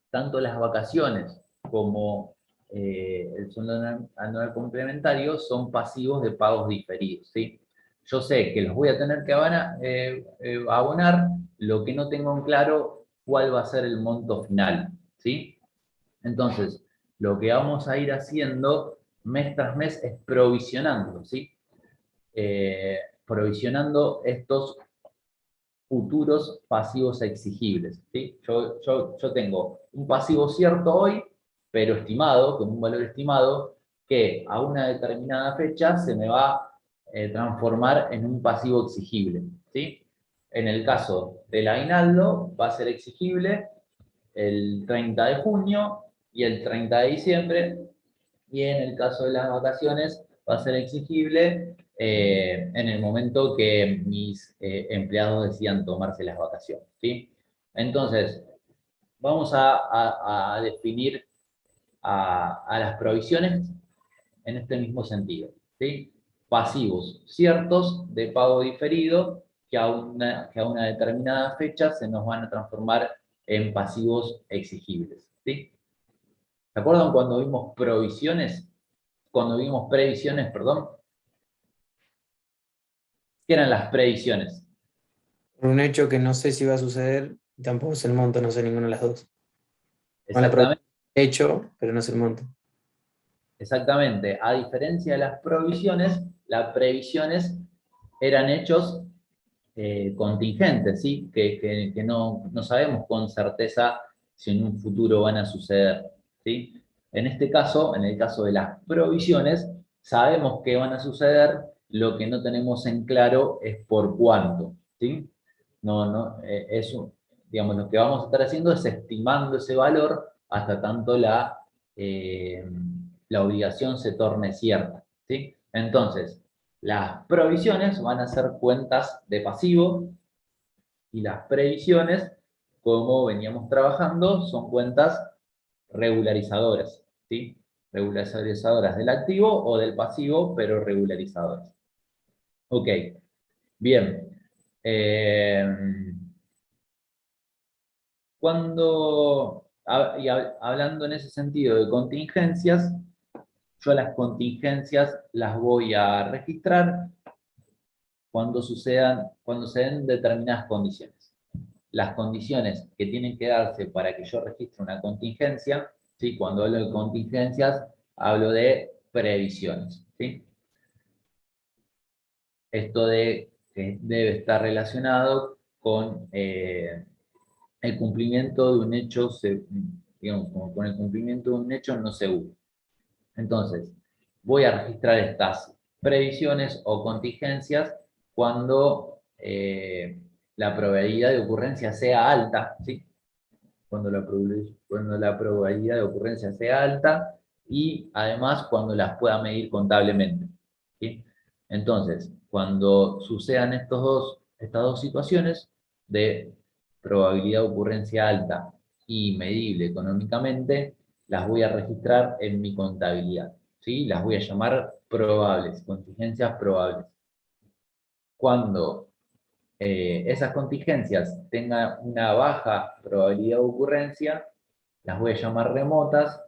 tanto las vacaciones como el sueldo anual complementario son pasivos de pagos diferidos, ¿sí? Yo sé que los voy a tener que abonar, lo que no tengo en claro cuál va a ser el monto final, ¿sí? Entonces, lo que vamos a ir haciendo mes tras mes es provisionando, ¿sí? Provisionando estos futuros pasivos exigibles, ¿sí? Yo tengo un pasivo cierto hoy, pero estimado, con un valor estimado, que a una determinada fecha se me va a transformar en un pasivo exigible, ¿sí? En el caso del aguinaldo, va a ser exigible el 30 de junio y el 30 de diciembre, y en el caso de las vacaciones va a ser exigible en el momento que mis empleados decidan tomarse las vacaciones, ¿sí? Entonces, vamos a definir a las provisiones en este mismo sentido, ¿sí? Pasivos ciertos de pago diferido que a una determinada fecha se nos van a transformar en pasivos exigibles, ¿sí? ¿Se acuerdan cuando vimos provisiones? Cuando vimos previsiones, perdón. ¿Qué eran las previsiones? Por un hecho que no sé si va a suceder, y tampoco sé el monto, no sé ninguna de las dos. Con Exactamente, hecho, pero no sé el monto. exactamente. A diferencia de las provisiones, las previsiones eran hechos contingentes, ¿sí? Que no sabemos con certeza si en un futuro van a suceder, ¿sí? En este caso, en el caso de las provisiones, sabemos que van a suceder, lo que no tenemos en claro es por cuánto, ¿sí? Digamos, lo que vamos a estar haciendo es estimando ese valor hasta tanto la obligación se torne cierta, ¿sí? Entonces, las provisiones van a ser cuentas de pasivo y las previsiones, como veníamos trabajando, son cuentas regularizadoras, ¿sí? Regularizadoras del activo o del pasivo, pero regularizadoras. Ok, bien. Hablando en ese sentido de contingencias, yo las contingencias las voy a registrar cuando se den determinadas condiciones. Las condiciones que tienen que darse para que yo registre una contingencia, ¿sí? Cuando hablo de contingencias, hablo de previsiones, ¿sí? Esto que debe estar relacionado con el cumplimiento de un hecho, digamos, con el cumplimiento de un hecho no seguro. Entonces, voy a registrar estas previsiones o contingencias cuando la probabilidad de ocurrencia sea alta, ¿sí? Cuando la probabilidad de ocurrencia sea alta y además cuando las pueda medir contablemente, ¿sí? Entonces, cuando sucedan estas dos situaciones de probabilidad de ocurrencia alta y medible económicamente, las voy a registrar en mi contabilidad, ¿sí? Las voy a llamar probables, contingencias probables. Cuando esas contingencias tengan una baja probabilidad de ocurrencia, las voy a llamar remotas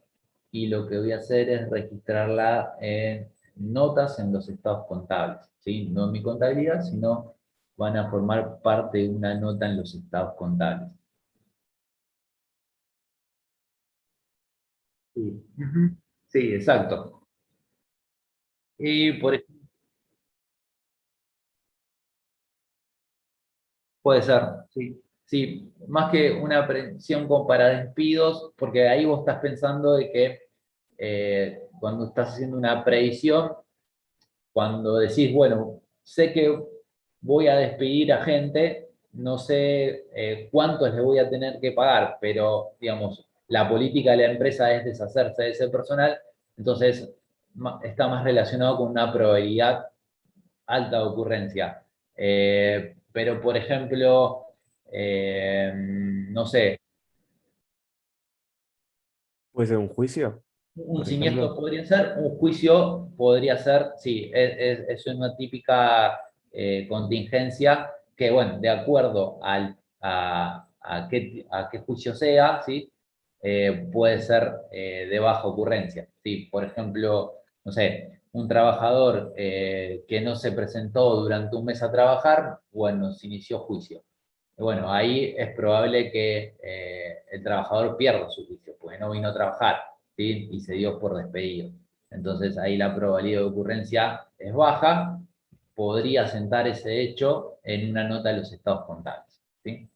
y lo que voy a hacer es registrarla en notas en los estados contables, ¿sí? No en mi contabilidad, sino van a formar parte de una nota en los estados contables. Sí, sí, exacto. Y por ejemplo, puede ser, sí. Sí, más que una previsión como para despidos, porque ahí vos estás pensando de que cuando estás haciendo una previsión, cuando decís, bueno, sé que voy a despedir a gente, no sé cuántos le voy a tener que pagar, pero, digamos, la política de la empresa es deshacerse de ese personal, entonces está más relacionado con una probabilidad alta de ocurrencia. Pero, por ejemplo, no sé, ¿Puede ser un juicio, un por siniestro ejemplo? podría ser, un juicio podría ser, sí, es una típica contingencia que, bueno, de acuerdo a qué juicio sea, ¿sí? Puede ser de baja ocurrencia, ¿sí? Por ejemplo, no sé, un trabajador que no se presentó durante un mes a trabajar, bueno, se inició juicio. Bueno, ahí es probable que el trabajador pierda su juicio, porque no vino a trabajar, ¿sí? Y se dio por despedido. Entonces ahí la probabilidad de ocurrencia es baja, podría sentar ese hecho en una nota de los estados contables, ¿sí?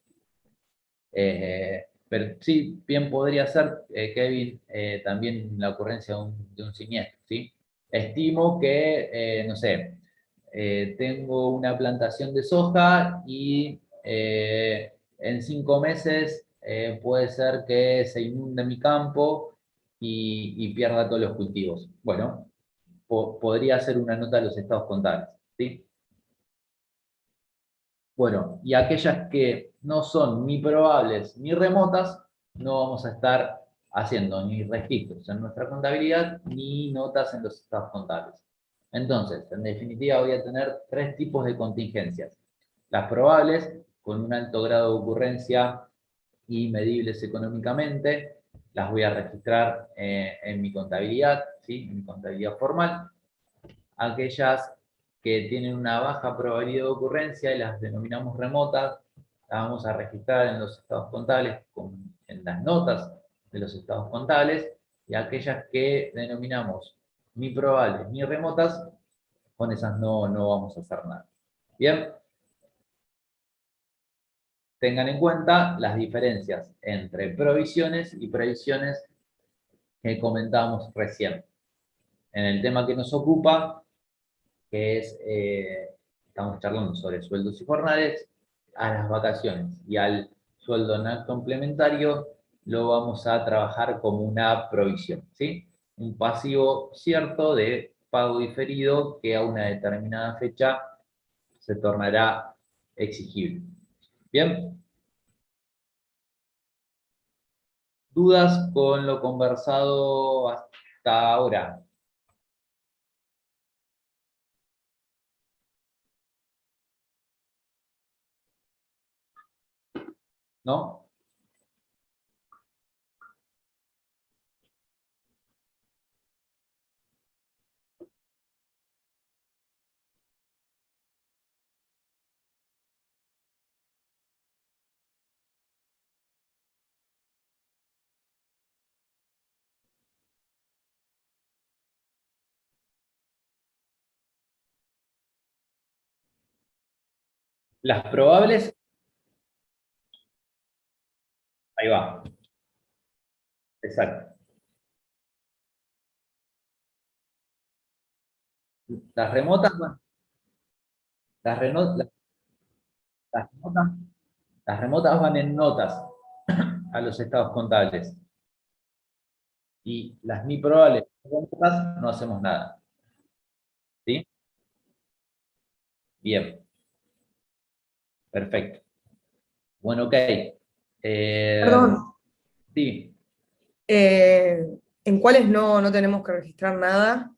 Pero sí, bien podría ser, Kevin, también la ocurrencia de un siniestro, ¿sí? Estimo que, no sé, tengo una plantación de soja y en 5 meses puede ser que se inunde mi campo y pierda todos los cultivos. Bueno, podría ser una nota de los estados contables, ¿sí? Bueno, y aquellas que no son ni probables ni remotas, no vamos a estar haciendo ni registros en nuestra contabilidad ni notas en los estados contables. Entonces, en definitiva, voy a tener 3 tipos de contingencias. Las probables, con un alto grado de ocurrencia y medibles económicamente, las voy a registrar en mi contabilidad, ¿sí? En mi contabilidad formal. Aquellas que tienen una baja probabilidad de ocurrencia y las denominamos remotas, las vamos a registrar en los estados contables, en las notas de los estados contables, y aquellas que denominamos ni probables ni remotas, con esas no vamos a hacer nada. Bien, tengan en cuenta las diferencias entre provisiones y previsiones que comentábamos recién. En el tema que nos ocupa, que es, estamos charlando sobre sueldos y jornales, a las vacaciones y al sueldo no complementario lo vamos a trabajar como una provisión, ¿sí? Un pasivo cierto de pago diferido que a una determinada fecha se tornará exigible. ¿Bien? ¿Dudas con lo conversado hasta ahora? ¿No? Las probables, ahí va. Exacto. Las remotas, bueno, las, las remotas, las remotas van en notas a los estados contables. Y las ni probables no hacemos nada. ¿Sí? Bien. Perfecto. Bueno, ok. Perdón, Sí, ¿en cuáles no tenemos que registrar nada?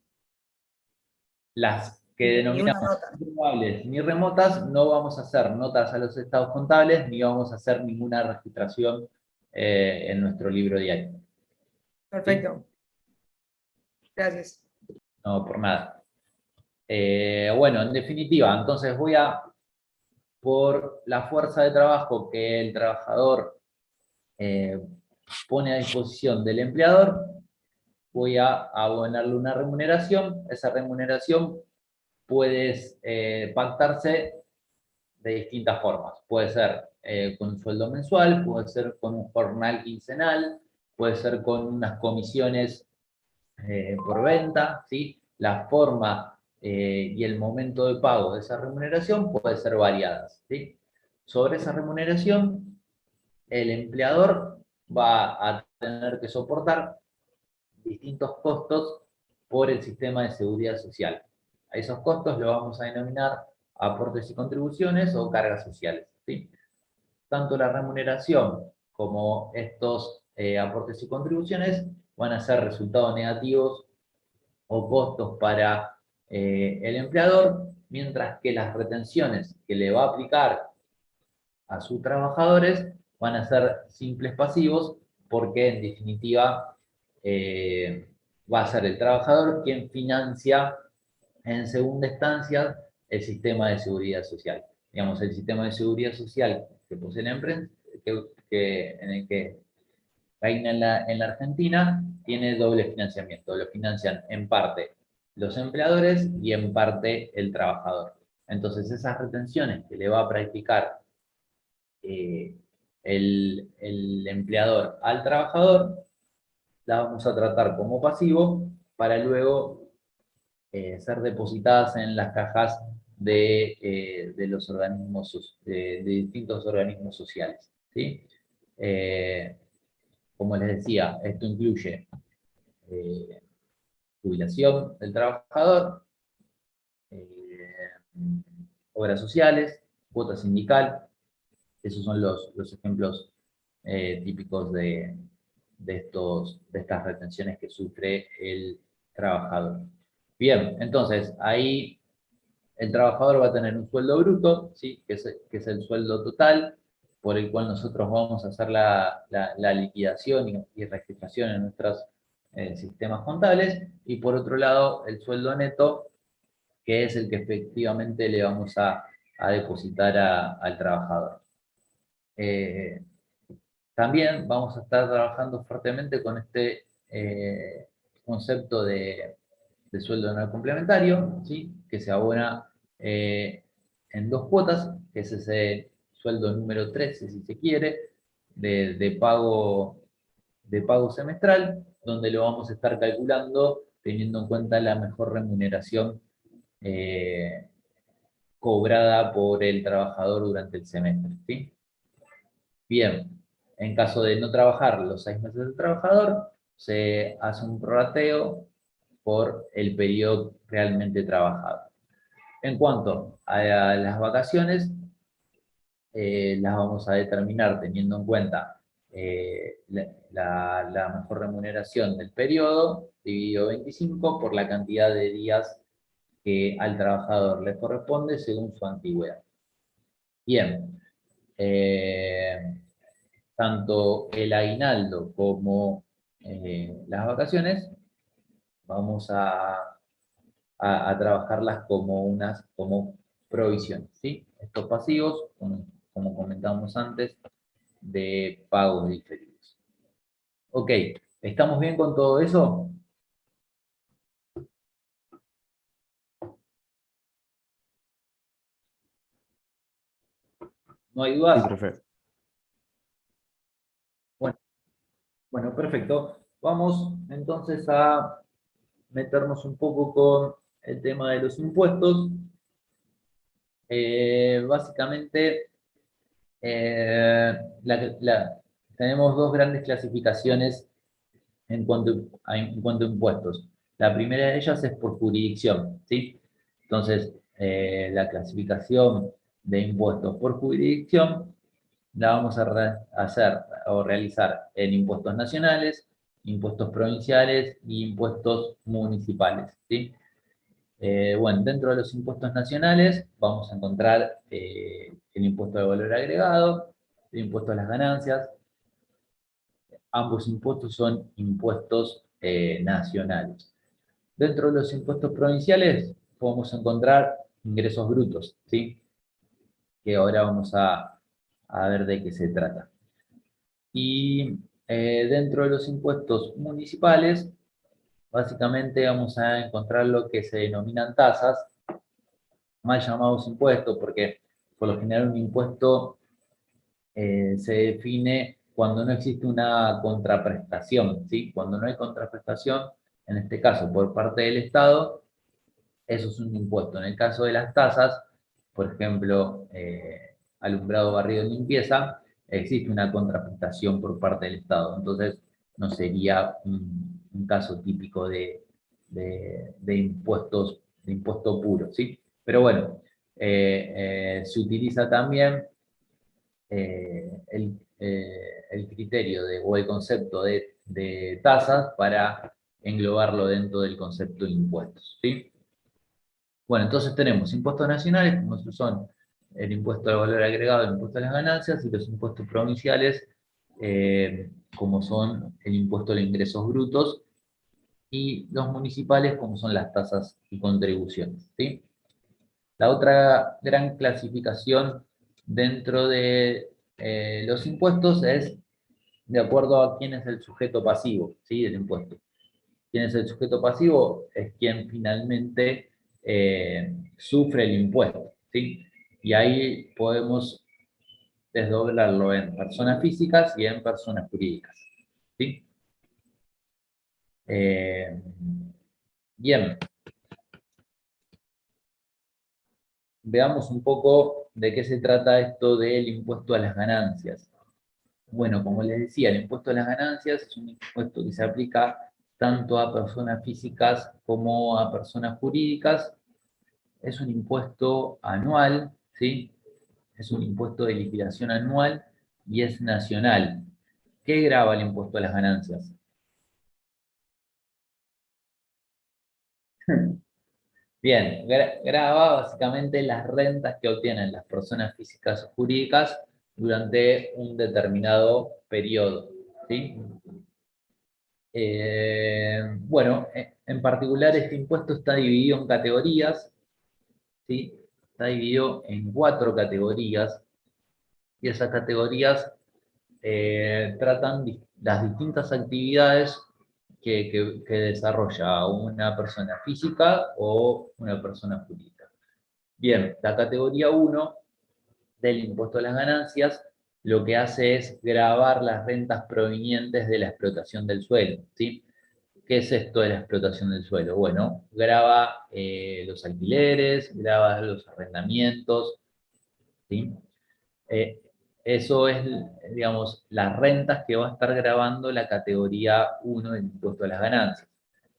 las que Ni una denominamos nota. ni probables ni remotas, no vamos a hacer notas a los estados contables, ni vamos a hacer ninguna registración en nuestro libro diario. Perfecto. Gracias. No, por nada. Bueno, en definitiva, entonces voy a, por la fuerza de trabajo que el trabajador pone a disposición del empleador, voy a abonarle una remuneración. Esa remuneración puede pactarse de distintas formas. Puede ser con un sueldo mensual, puede ser con un jornal quincenal, puede ser con unas comisiones por venta, ¿sí? La forma y el momento de pago de esa remuneración puede ser variadas, ¿sí? Sobre esa remuneración, el empleador va a tener que soportar distintos costos por el sistema de seguridad social. A esos costos los vamos a denominar aportes y contribuciones o cargas sociales, ¿sí? Tanto la remuneración como estos aportes y contribuciones van a ser resultados negativos o costos para el empleador, mientras que las retenciones que le va a aplicar a sus trabajadores van a ser simples pasivos, porque en definitiva va a ser el trabajador quien financia en segunda instancia el sistema de seguridad social. Digamos, el sistema de seguridad social que posee la empresa, en el que reina en la Argentina, tiene doble financiamiento. Lo financian en parte los empleadores y en parte el trabajador. Entonces, esas retenciones que le va a practicar el empleador al trabajador, la vamos a tratar como pasivo para luego ser depositadas en las cajas de los organismos, de distintos organismos sociales, ¿sí? Como les decía, esto incluye jubilación del trabajador, eh, obras sociales, cuota sindical. Esos son los ejemplos típicos de estas retenciones que sufre el trabajador. Bien, entonces ahí el trabajador va a tener un sueldo bruto, ¿sí? que es el sueldo total, por el cual nosotros vamos a hacer la liquidación y registración en nuestros sistemas contables, y por otro lado el sueldo neto, que es el que efectivamente le vamos a depositar al trabajador. También vamos a estar trabajando fuertemente con este concepto de sueldo no complementario, ¿sí? Que se abona en dos cuotas, que es ese sueldo número 13, si se quiere, de pago de pago semestral, donde lo vamos a estar calculando teniendo en cuenta la mejor remuneración cobrada por el trabajador durante el semestre, ¿sí? Bien, en caso de no trabajar los 6 meses del trabajador, se hace un prorrateo por el periodo realmente trabajado. En cuanto a las vacaciones, las vamos a determinar teniendo en cuenta la mejor remuneración del periodo, dividido 25 por la cantidad de días que al trabajador le corresponde según su antigüedad. Bien, tanto el aguinaldo como las vacaciones, vamos a trabajarlas como provisiones, ¿sí? Estos pasivos, como comentábamos antes, de pagos diferidos. Ok, ¿estamos bien con todo eso? ¿No hay dudas? Sí, profe. Bueno, perfecto. Vamos entonces a meternos un poco con el tema de los impuestos. Básicamente, tenemos dos grandes clasificaciones en cuanto a impuestos. La primera de ellas es por jurisdicción, ¿sí? Entonces, la clasificación de impuestos por jurisdicción la vamos a hacer o realizar en impuestos nacionales, impuestos provinciales y impuestos municipales, ¿sí? Bueno, dentro de los impuestos nacionales vamos a encontrar el impuesto de valor agregado, el impuesto a las ganancias. Ambos impuestos son impuestos nacionales. Dentro de los impuestos provinciales podemos encontrar ingresos brutos, ¿sí? Que ahora vamos a ver de qué se trata. Y dentro de los impuestos municipales, básicamente vamos a encontrar lo que se denominan tasas, mal llamados impuestos, porque por lo general un impuesto se define cuando no existe una contraprestación, ¿sí? Cuando no hay contraprestación, en este caso por parte del Estado, eso es un impuesto. En el caso de las tasas, por ejemplo, alumbrado, barrido y limpieza, existe una contraprestación por parte del Estado. Entonces, no sería un caso típico de impuesto puro, ¿sí? Pero bueno, se utiliza también el criterio o el concepto de tasas para englobarlo dentro del concepto de impuestos, ¿sí? Bueno, entonces tenemos impuestos nacionales, como son el impuesto al valor agregado, el impuesto a las ganancias, y los impuestos provinciales, como son el impuesto a los ingresos brutos, y los municipales, como son las tasas y contribuciones, ¿sí? La otra gran clasificación dentro de los impuestos es de acuerdo a quién es el sujeto pasivo, ¿sí? Del impuesto. ¿Quién es el sujeto pasivo? Es quien finalmente sufre el impuesto, ¿sí? Y ahí podemos desdoblarlo en personas físicas y en personas jurídicas, ¿sí? Bien. Veamos un poco de qué se trata esto del impuesto a las ganancias. Bueno, como les decía, el impuesto a las ganancias es un impuesto que se aplica tanto a personas físicas como a personas jurídicas. Es un impuesto anual, ¿sí? Es un impuesto de liquidación anual y es nacional. ¿Qué grava el impuesto a las ganancias? Bien, grava básicamente las rentas que obtienen las personas físicas o jurídicas durante un determinado periodo, ¿sí? Bueno, en particular este impuesto está dividido en categorías, ¿sí? Está dividido en 4 categorías, y esas categorías tratan las distintas actividades que desarrolla una persona física o una persona jurídica. Bien, la categoría 1 del impuesto a las ganancias lo que hace es gravar las rentas provenientes de la explotación del suelo, ¿sí? ¿Qué es esto de la explotación del suelo? Bueno, graba los alquileres, graba los arrendamientos, ¿sí? Eh, eso es, digamos, las rentas que va a estar grabando la categoría 1 del impuesto a las ganancias.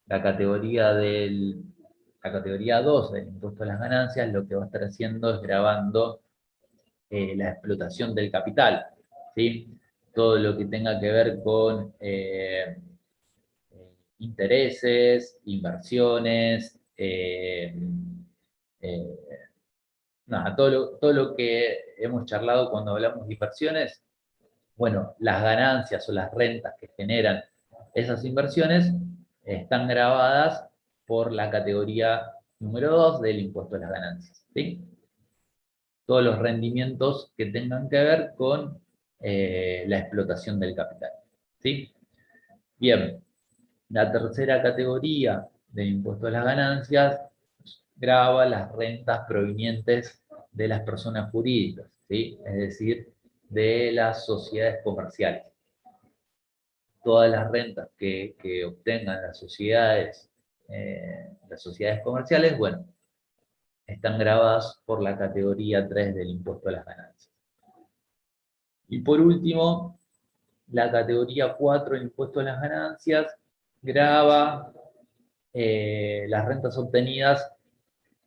La categoría 2 del impuesto a las ganancias lo que va a estar haciendo es grabando la explotación del capital, ¿sí? Todo lo que tenga que ver con intereses, inversiones, eh, nada, todo lo que hemos charlado cuando hablamos de inversiones, bueno, las ganancias o las rentas que generan esas inversiones están grabadas por la categoría número 2 del impuesto a las ganancias, ¿sí? Todos los rendimientos que tengan que ver con la explotación del capital, ¿sí? Bien, la tercera categoría del impuesto a las ganancias grava las rentas provenientes de las personas jurídicas, ¿sí? Es decir, de las sociedades comerciales. Todas las rentas que obtengan las sociedades comerciales, bueno, están gravadas por la categoría 3 del impuesto a las ganancias. Y por último, la categoría 4 del impuesto a las ganancias grava las rentas obtenidas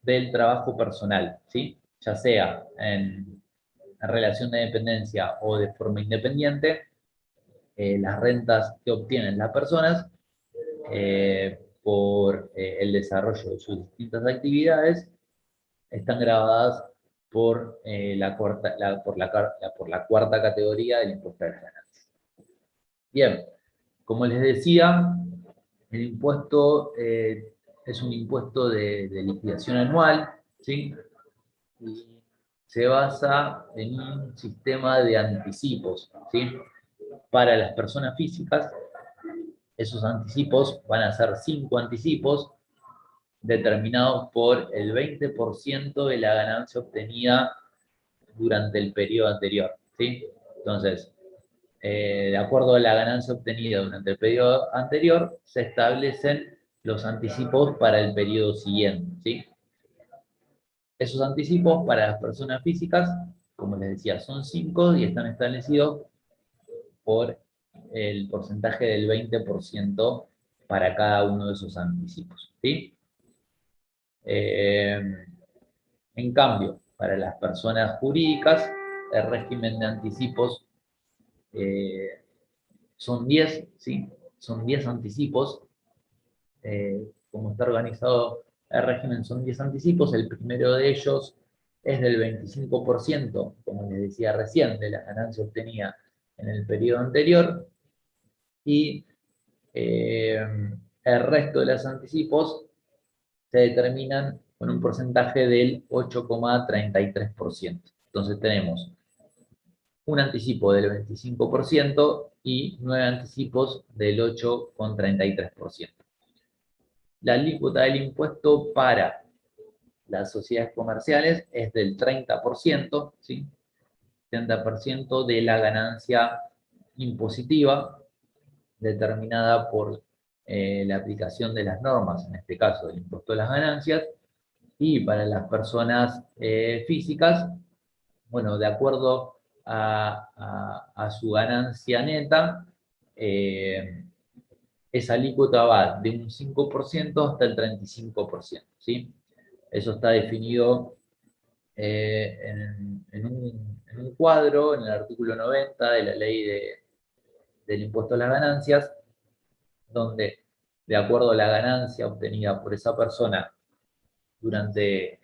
del trabajo personal, ¿sí? Ya sea en relación de dependencia o de forma independiente, las rentas que obtienen las personas por el desarrollo de sus distintas actividades están grabadas por, por la cuarta categoría del impuesto a las ganancias. Bien, como les decía, el impuesto es un impuesto de liquidación anual, ¿sí? Y se basa en un sistema de anticipos, ¿sí? Para las personas físicas, esos anticipos van a ser 5 anticipos determinados por el 20% de la ganancia obtenida durante el periodo anterior, ¿sí? Entonces, de acuerdo a la ganancia obtenida durante el periodo anterior, se establecen los anticipos para el periodo siguiente, ¿sí? Esos anticipos para las personas físicas, como les decía, son 5 y están establecidos por el porcentaje del 20% para cada uno de esos anticipos, ¿sí? En cambio, para las personas jurídicas, el régimen de anticipos son 10, ¿sí? Son 10 anticipos. Como está organizado el régimen, son 10 anticipos. El primero de ellos es del 25%, como les decía recién, de la ganancia obtenida en el periodo anterior. Y el resto de los anticipos se determinan con un porcentaje del 8,33%. Entonces tenemos un anticipo del 25% y 9 anticipos del 8,33%. La alícuota del impuesto para las sociedades comerciales es del 30%, ¿sí? 30% de la ganancia impositiva determinada por la aplicación de las normas, en este caso del impuesto a las ganancias, y para las personas físicas, bueno, de acuerdo a su ganancia neta, esa alícuota va de un 5% hasta el 35%, ¿sí? Eso está definido en un cuadro, en el artículo 90 de la ley del impuesto a las ganancias, donde, de acuerdo a la ganancia obtenida por esa persona durante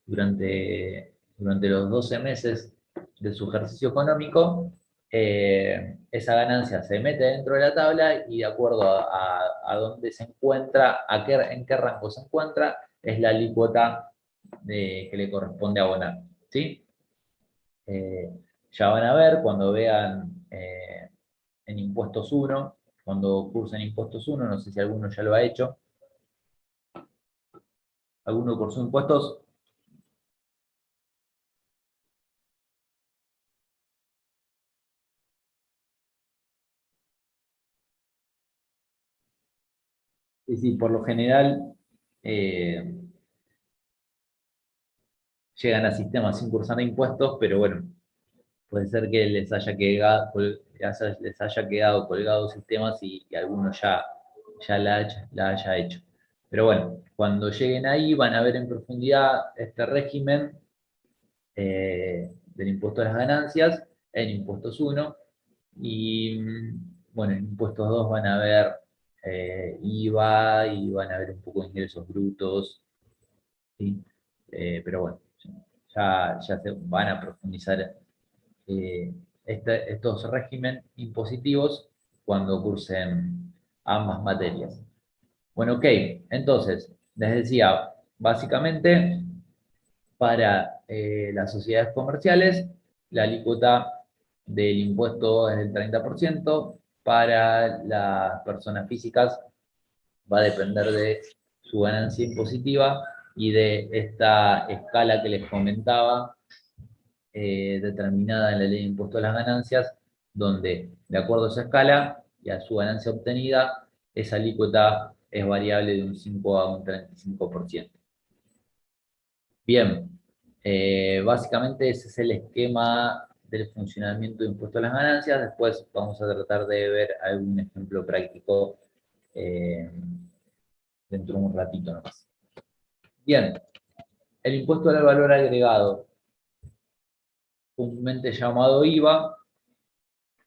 los 12 meses de su ejercicio económico, esa ganancia se mete dentro de la tabla y de acuerdo a dónde se encuentra, en qué rango se encuentra, es la alícuota que le corresponde abonar, ¿sí? Ya van a ver cuando vean en Impuestos 1, cuando cursen Impuestos 1, no sé si alguno ya lo ha hecho. ¿Alguno cursó Impuestos? Sí, sí, por lo general llegan a sistemas sin cursar impuestos, pero bueno, puede ser que les haya quedado colgados sistemas y algunos ya la haya hecho. Pero bueno, cuando lleguen ahí van a ver en profundidad este régimen del impuesto a las ganancias en impuestos 1 y bueno, en impuestos 2 van a ver IVA y van a ver un poco de ingresos brutos, ¿sí? Pero bueno, ya se van a profundizar estos regímenes impositivos cuando cursen ambas materias. Bueno, ok, entonces, les decía, básicamente, para las sociedades comerciales, la alícuota del impuesto es del 30%, para las personas físicas va a depender de su ganancia impositiva y de esta escala que les comentaba, determinada en la ley de impuesto a las ganancias, donde de acuerdo a esa escala y a su ganancia obtenida, esa alícuota es variable de un 5 a un 35%. Bien, básicamente ese es el esquema del funcionamiento de impuesto a las ganancias. Después vamos a tratar de ver algún ejemplo práctico dentro de un ratito nomás. Bien, el impuesto al valor agregado, comúnmente llamado IVA,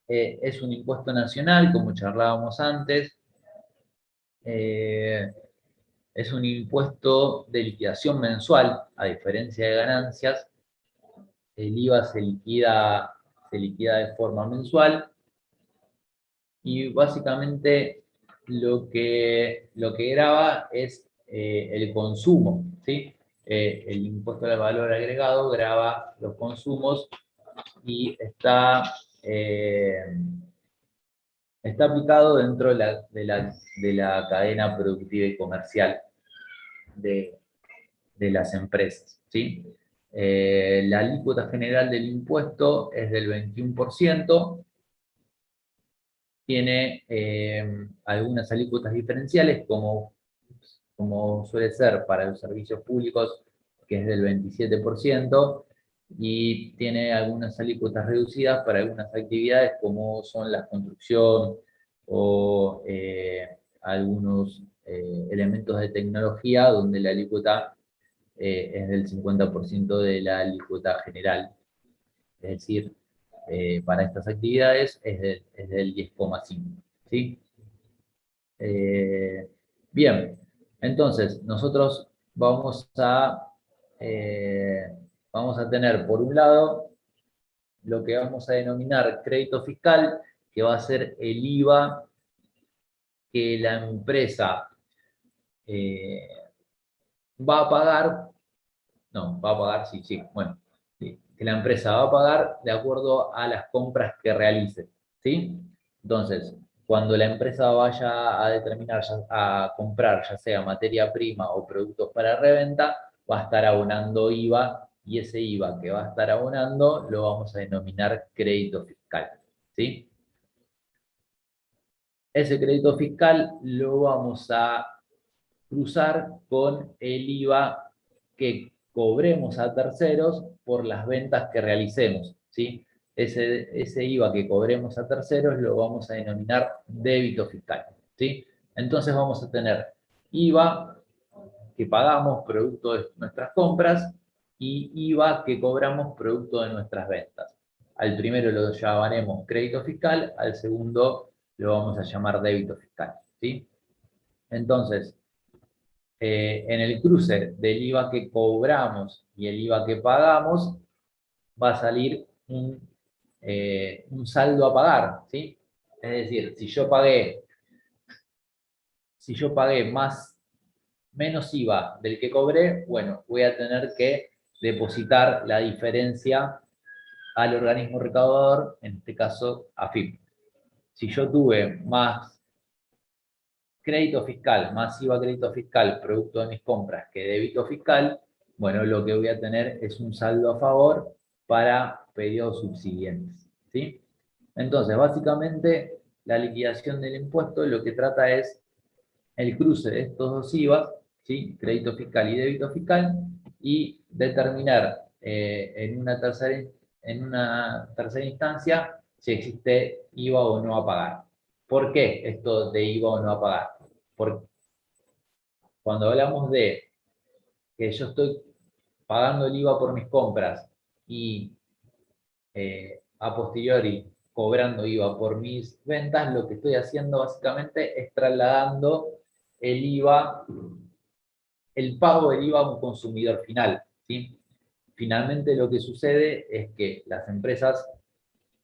es un impuesto nacional, como charlábamos antes. Es un impuesto de liquidación mensual, a diferencia de ganancias. El IVA se liquida de forma mensual y básicamente lo que grava es el consumo, ¿sí? El impuesto al valor agregado grava los consumos y está aplicado dentro de la cadena productiva y comercial de las empresas, ¿sí? La alícuota general del impuesto es del 21%, tiene algunas alícuotas diferenciales, como suele ser para los servicios públicos, que es del 27%, y tiene algunas alícuotas reducidas para algunas actividades, como son la construcción o algunos elementos de tecnología, donde la alícuota es del 50% de la alícuota general. Es decir, para estas actividades es del 10,5%. ¿Sí? Bien, entonces nosotros vamos a tener por un lado lo que vamos a denominar crédito fiscal, que va a ser el IVA que la empresa va a pagar. No, va a pagar, sí, bueno, sí, que la empresa va a pagar de acuerdo a las compras que realice, ¿sí? Entonces, cuando la empresa vaya a determinar, a comprar, ya sea materia prima o productos para reventa, va a estar abonando IVA, y ese IVA que va a estar abonando lo vamos a denominar crédito fiscal, ¿sí? Ese crédito fiscal lo vamos a cruzar con el IVA que cobremos a terceros por las ventas que realicemos, ¿sí? Ese IVA que cobremos a terceros lo vamos a denominar débito fiscal, ¿sí? Entonces vamos a tener IVA que pagamos producto de nuestras compras y IVA que cobramos producto de nuestras ventas. Al primero lo llamaremos crédito fiscal, al segundo lo vamos a llamar débito fiscal, ¿sí? Entonces, en el cruce del IVA que cobramos y el IVA que pagamos, va a salir un saldo a pagar, ¿sí? Es decir, si yo pagué menos IVA del que cobré, bueno, voy a tener que depositar la diferencia al organismo recaudador, en este caso AFIP. Si yo tuve más crédito fiscal, más IVA crédito fiscal, producto de mis compras, que débito fiscal, bueno, lo que voy a tener es un saldo a favor para periodos subsiguientes, ¿sí? Entonces, básicamente, la liquidación del impuesto lo que trata es el cruce de estos dos IVAs, ¿sí? Crédito fiscal y débito fiscal, y determinar en una tercera instancia si existe IVA o no a pagar. ¿Por qué esto de IVA o no a pagar? Porque cuando hablamos de que yo estoy pagando el IVA por mis compras y a posteriori cobrando IVA por mis ventas, lo que estoy haciendo básicamente es trasladando el IVA, el pago del IVA a un consumidor final, ¿sí? Finalmente lo que sucede es que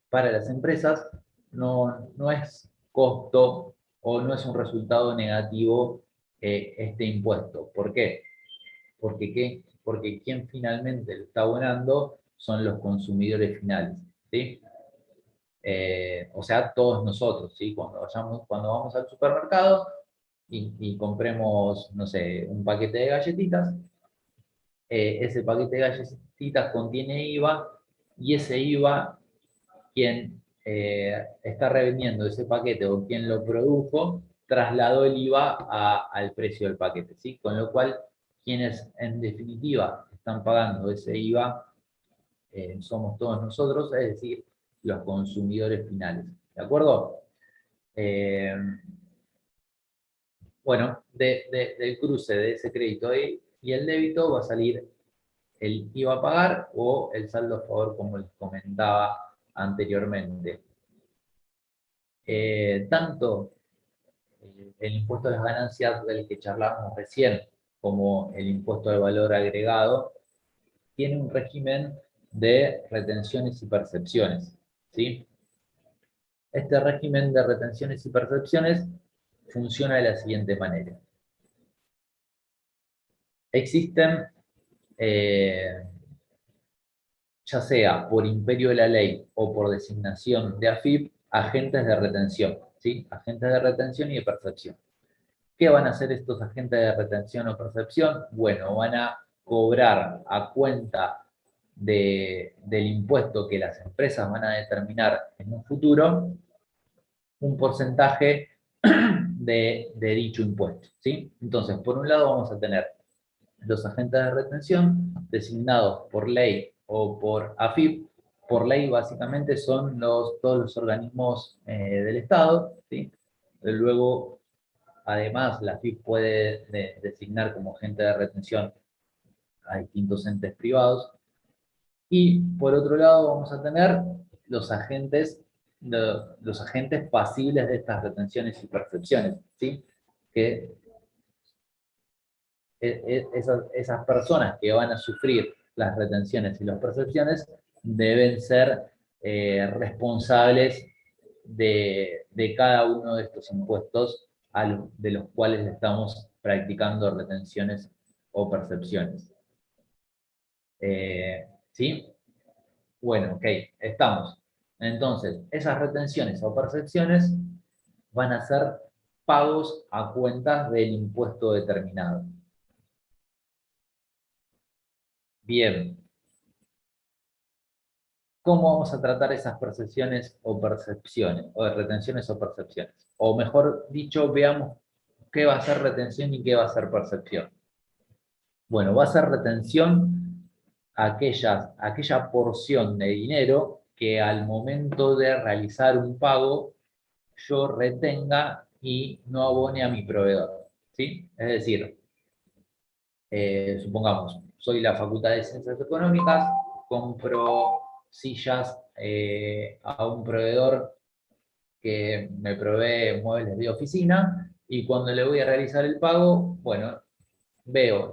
para las empresas no es costo o no es un resultado negativo este impuesto. ¿Por qué? Porque quien finalmente lo está abonando son los consumidores finales, ¿sí? O sea, todos nosotros, ¿sí? Cuando vamos al supermercado y compremos, no sé, un paquete de galletitas, ese paquete de galletitas contiene IVA, y ese IVA, quien está revendiendo ese paquete o quien lo produjo, trasladó el IVA al precio del paquete, ¿sí? Con lo cual, quienes en definitiva están pagando ese IVA somos todos nosotros, es decir, los consumidores finales. ¿De acuerdo? Bueno, del cruce de ese crédito y el débito va a salir el IVA a pagar o el saldo a favor, como les comentaba anteriormente. Tanto el impuesto a las ganancias del que charlábamos recién, como el impuesto al valor agregado, tiene un régimen de retenciones y percepciones, ¿sí? Este régimen de retenciones y percepciones funciona de la siguiente manera. Existen, ya sea por imperio de la ley o por designación de AFIP, agentes de retención, ¿sí? Agentes de retención y de percepción. ¿Qué van a hacer estos agentes de retención o percepción? Bueno, van a cobrar a cuenta del impuesto que las empresas van a determinar en un futuro, un porcentaje de dicho impuesto, ¿sí? Entonces, por un lado vamos a tener los agentes de retención designados por ley o por AFIP. Por ley, básicamente, son todos los organismos del Estado, ¿sí? Luego, además, la AFIP puede designar como agente de retención a distintos entes privados. Y por otro lado vamos a tener los agentes pasibles de estas retenciones y percepciones, ¿sí? Que esas personas que van a sufrir las retenciones y las percepciones deben ser responsables de cada uno de estos impuestos de los cuales estamos practicando retenciones o percepciones. ¿Sí? Bueno, ok, estamos. Entonces, esas retenciones o percepciones van a ser pagos a cuentas del impuesto determinado. Bien. ¿Cómo vamos a tratar esas percepciones o percepciones? O de retenciones o percepciones. O mejor dicho, veamos qué va a ser retención y qué va a ser percepción. Bueno, va a ser retención aquella porción de dinero que al momento de realizar un pago yo retenga y no abone a mi proveedor, ¿sí? Es decir, supongamos, soy la Facultad de Ciencias Económicas, compro sillas a un proveedor que me provee muebles de oficina, y cuando le voy a realizar el pago, bueno,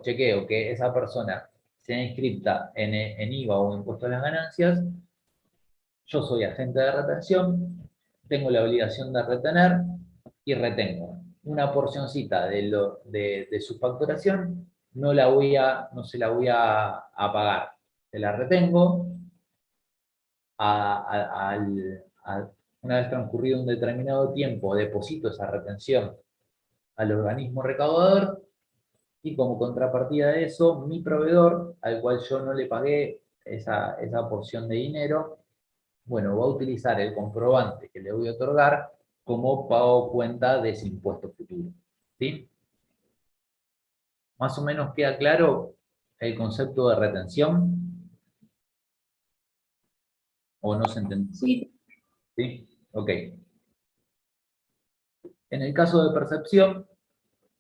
chequeo que esa persona sea inscripta en IVA o impuesto a las ganancias. Yo soy agente de retención, tengo la obligación de retener y retengo una porcioncita de su facturación. No se la voy a pagar, se la retengo. Una vez transcurrido un determinado tiempo, deposito esa retención al organismo recaudador, y como contrapartida de eso, mi proveedor, al cual yo no le pagué esa porción de dinero, bueno, va a utilizar el comprobante que le voy a otorgar como pago cuenta de ese impuesto futuro, ¿sí? ¿Más o menos queda claro el concepto de retención? ¿O no se entendió? Sí. ¿Sí? Ok. En el caso de percepción,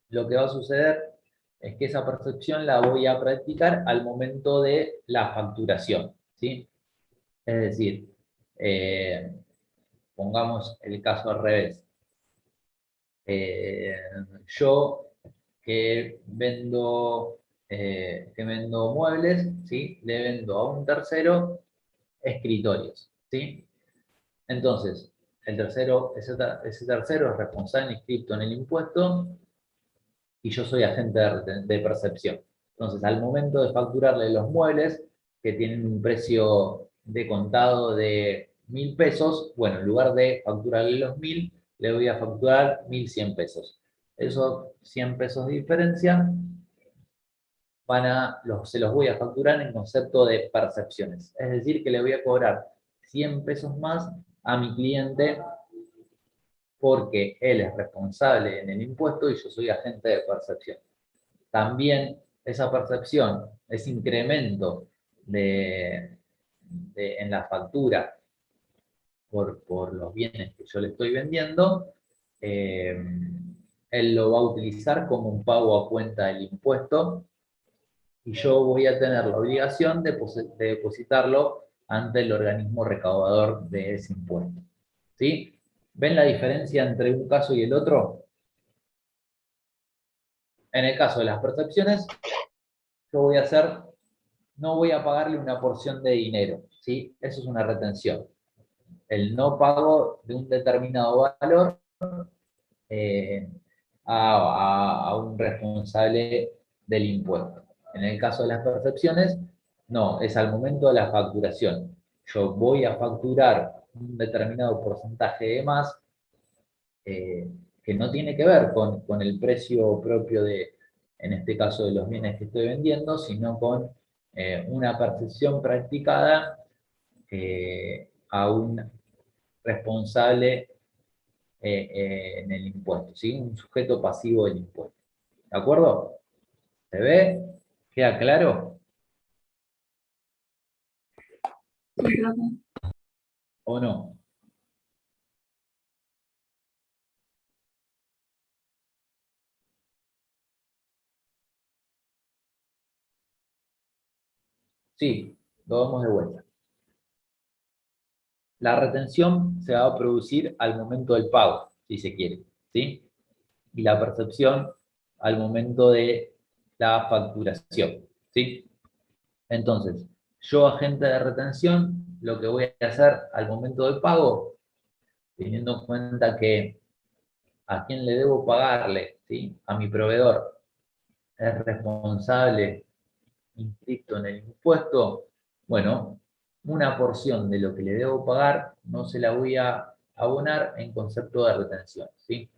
lo que va a suceder es que esa percepción la voy a practicar al momento de la facturación, ¿sí? Es decir, pongamos el caso al revés. Yo que vendo muebles, ¿sí? Le vendo a un tercero escritorios, ¿sí? Entonces, ese tercero es responsable inscrito en el impuesto y yo soy agente de percepción. Entonces, al momento de facturarle los muebles, que tienen un precio de contado de 1.000 pesos, bueno, en lugar de facturarle los 1.000, le voy a facturar 1.100 pesos. Esos 100 pesos de diferencia se los voy a facturar en concepto de percepciones. Es decir, que le voy a cobrar 100 pesos más a mi cliente porque él es responsable en el impuesto y yo soy agente de percepción. También esa percepción, ese incremento en la factura por los bienes que yo le estoy vendiendo, él lo va a utilizar como un pago a cuenta del impuesto y yo voy a tener la obligación de depositarlo ante el organismo recaudador de ese impuesto. ¿Sí? ¿Ven la diferencia entre un caso y el otro? En el caso de las percepciones, yo no voy a pagarle una porción de dinero, ¿sí? Eso es una retención. El no pago de un determinado valor a un responsable del impuesto. En el caso de las percepciones, no, es al momento de la facturación. Yo voy a facturar un determinado porcentaje de más que no tiene que ver con el precio propio en este caso, de los bienes que estoy vendiendo, sino con una percepción practicada a un responsable en el impuesto, ¿sí? Un sujeto pasivo del impuesto. ¿De acuerdo? ¿Se ve? ¿Queda claro? Sí, profe. ¿O no? Sí, lo vamos de vuelta. La retención se va a producir al momento del pago, si se quiere, ¿sí? Y la percepción al momento de la facturación, ¿sí? Entonces, yo, agente de retención, lo que voy a hacer al momento del pago, teniendo en cuenta que a quien le debo pagarle, ¿sí? A mi proveedor, es responsable inscrito en el impuesto, bueno, una porción de lo que le debo pagar no se la voy a abonar en concepto de retención, ¿sí?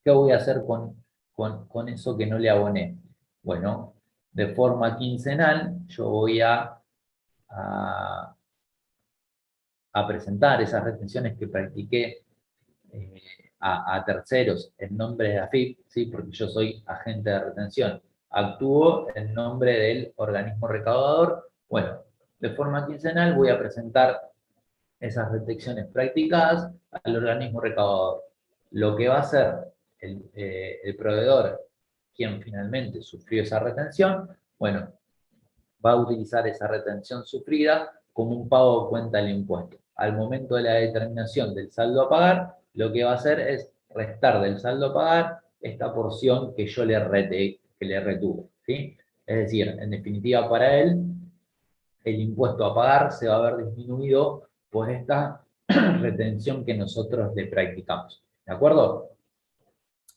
¿Qué voy a hacer con eso que no le aboné? Bueno, de forma quincenal yo voy a presentar esas retenciones que practiqué a terceros en nombre de AFIP, ¿sí? Porque yo soy agente de retención. Actúo en nombre del organismo recaudador. Bueno, de forma quincenal voy a presentar esas retenciones practicadas al organismo recaudador. Lo que va a hacer el proveedor, quien finalmente sufrió esa retención, bueno, va a utilizar esa retención sufrida como un pago a cuenta del impuesto. Al momento de la determinación del saldo a pagar, lo que va a hacer es restar del saldo a pagar esta porción que yo le retuve, ¿sí? Es decir, en definitiva, para él, el impuesto a pagar se va a ver disminuido por esta retención que nosotros le practicamos. ¿De acuerdo?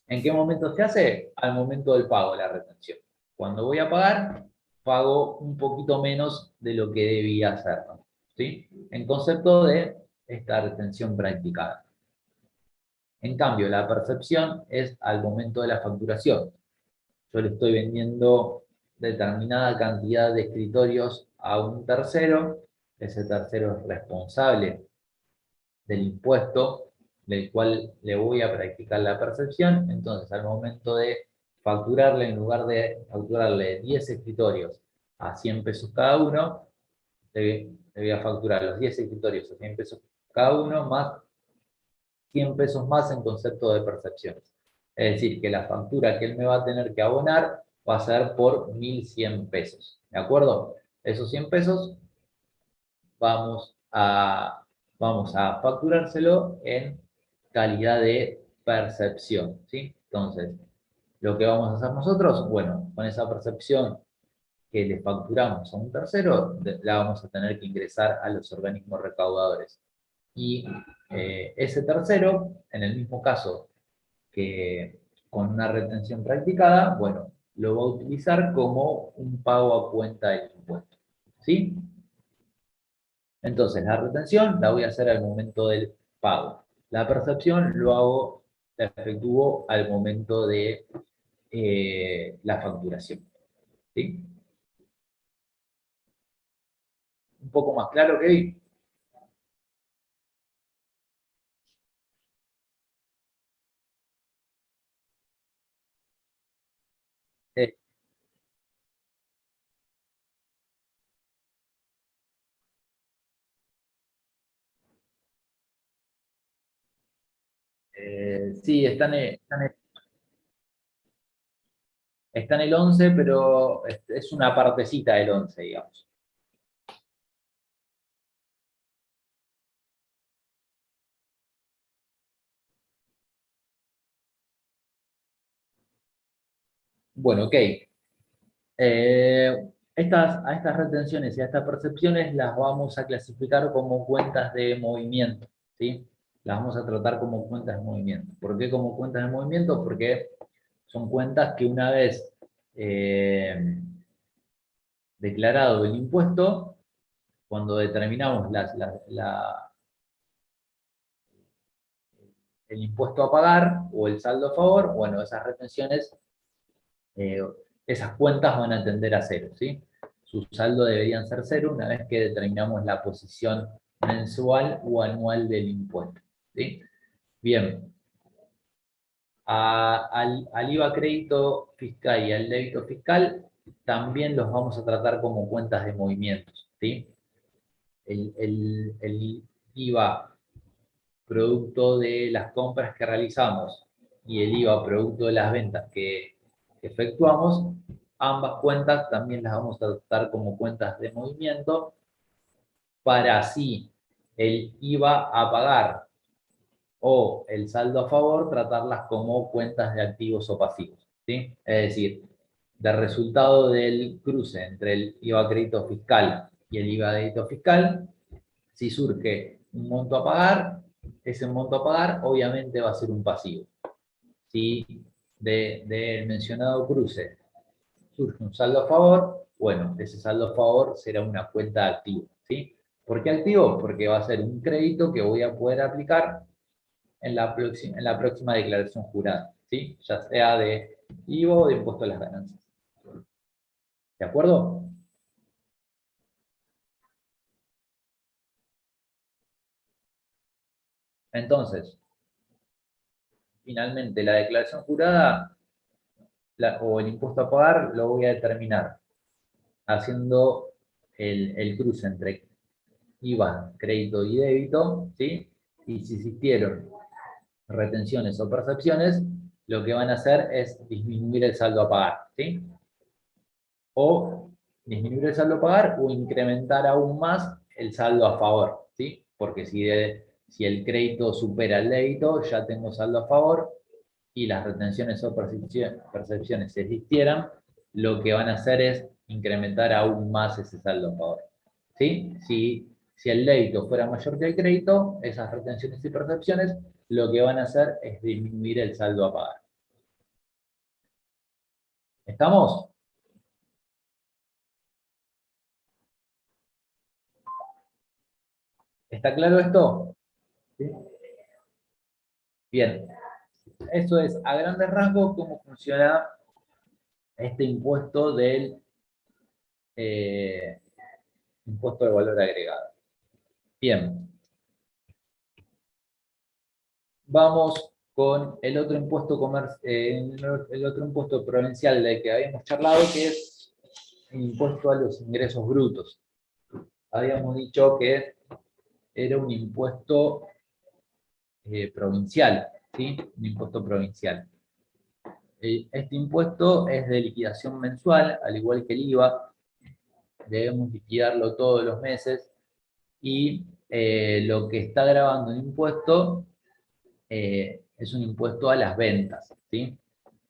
¿En qué momento se hace? Al momento del pago, la retención. Cuando voy a pagar, pago un poquito menos de lo que debía hacer, ¿sí? En concepto de esta retención practicada. En cambio, la percepción es al momento de la facturación. Yo le estoy vendiendo determinada cantidad de escritorios a un tercero, ese tercero es responsable del impuesto del cual le voy a practicar la percepción, entonces al momento de facturarle, en lugar de facturarle 10 escritorios a 100 pesos cada uno, le voy a facturar los 10 escritorios a 100 pesos cada uno, más 100 pesos más en concepto de percepciones. Es decir, que la factura que él me va a tener que abonar va a ser por 1.100 pesos. ¿De acuerdo? Esos 100 pesos vamos a facturárselo en calidad de percepción, ¿sí? Entonces, lo que vamos a hacer nosotros, bueno, con esa percepción que le facturamos a un tercero, la vamos a tener que ingresar a los organismos recaudadores. Y ese tercero, en el mismo caso que con una retención practicada, bueno, lo va a utilizar como un pago a cuenta del impuesto, ¿sí? Entonces, la retención la voy a hacer al momento del pago. La percepción la efectúo al momento de la facturación, ¿sí? Un poco más claro, Kevin. Eh, sí, está en el 11, pero es una partecita del 11, digamos. Bueno, ok. A estas retenciones y a estas percepciones las vamos a clasificar como cuentas de movimiento, ¿sí? Las vamos a tratar como cuentas de movimiento. ¿Por qué como cuentas de movimiento? Porque son cuentas que una vez declarado el impuesto, cuando determinamos el impuesto a pagar o el saldo a favor, bueno, esas retenciones, esas cuentas van a tender a cero, ¿sí? Su saldo deberían ser cero una vez que determinamos la posición mensual o anual del impuesto, ¿sí? Bien. Al IVA crédito fiscal y al débito fiscal también los vamos a tratar como cuentas de movimientos, ¿sí? El IVA producto de las compras que realizamos y el IVA producto de las ventas que efectuamos, ambas cuentas también las vamos a tratar como cuentas de movimiento para así el IVA a pagar o el saldo a favor tratarlas como cuentas de activos o pasivos, ¿sí? Es decir, del resultado del cruce entre el IVA crédito fiscal y el IVA débito fiscal, si surge un monto a pagar, ese monto a pagar obviamente va a ser un pasivo. Si del mencionado cruce surge un saldo a favor, bueno, ese saldo a favor será una cuenta de activo, ¿sí? ¿Por qué activo? Porque va a ser un crédito que voy a poder aplicar en la próxima declaración jurada, ¿sí? Ya sea de IVA o de impuesto a las ganancias. ¿De acuerdo? Entonces, finalmente, la declaración jurada o el impuesto a pagar lo voy a determinar haciendo el cruce entre IVA, crédito y débito, ¿sí? Y si existieron retenciones o percepciones, lo que van a hacer es disminuir el saldo a pagar, ¿sí? O disminuir el saldo a pagar o incrementar aún más el saldo a favor, ¿sí? Porque si el crédito supera el débito, ya tengo saldo a favor, y las retenciones o percepciones existieran, lo que van a hacer es incrementar aún más ese saldo a favor, ¿sí? Si el débito fuera mayor que el crédito, esas retenciones y percepciones lo que van a hacer es disminuir el saldo a pagar. ¿Estamos? ¿Está claro esto? ¿Sí? Bien. Eso es, a grandes rasgos, cómo funciona este impuesto del impuesto de valor agregado. Bien. Vamos con el otro impuesto el otro impuesto provincial del que habíamos charlado, que es el impuesto a los ingresos brutos. Habíamos dicho que era un impuesto provincial, ¿sí? Un impuesto provincial. Este impuesto es de liquidación mensual, al igual que el IVA. Debemos liquidarlo todos los meses y lo que está grabando el impuesto es un impuesto a las ventas, ¿sí?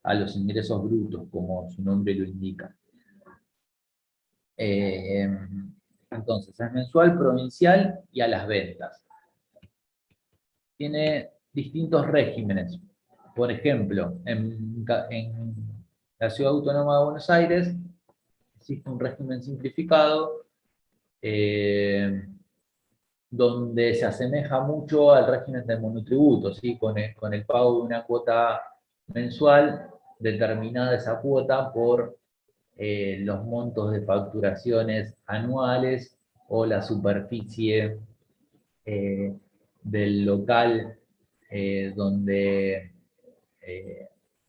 A los ingresos brutos, como su nombre lo indica. Entonces, es mensual, provincial y a las ventas. Tiene distintos regímenes. Por ejemplo, en la Ciudad Autónoma de Buenos Aires existe un régimen simplificado donde se asemeja mucho al régimen del monotributo, ¿sí? Con el pago de una cuota mensual, determinada esa cuota por los montos de facturaciones anuales o la superficie del local donde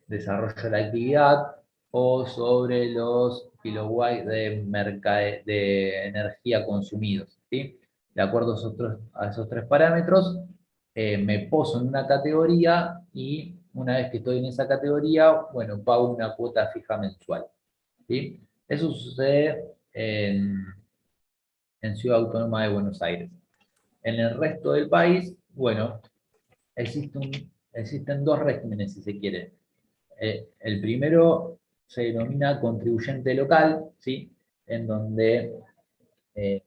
desarrolla la actividad, o sobre los kilowatts de energía consumidos, ¿sí? De acuerdo a esos tres parámetros, me poso en una categoría y una vez que estoy en esa categoría, bueno, pago una cuota fija mensual, ¿sí? Eso sucede en Ciudad Autónoma de Buenos Aires. En el resto del país, bueno, existen dos regímenes, si se quiere. El primero se denomina contribuyente local, ¿sí? En donde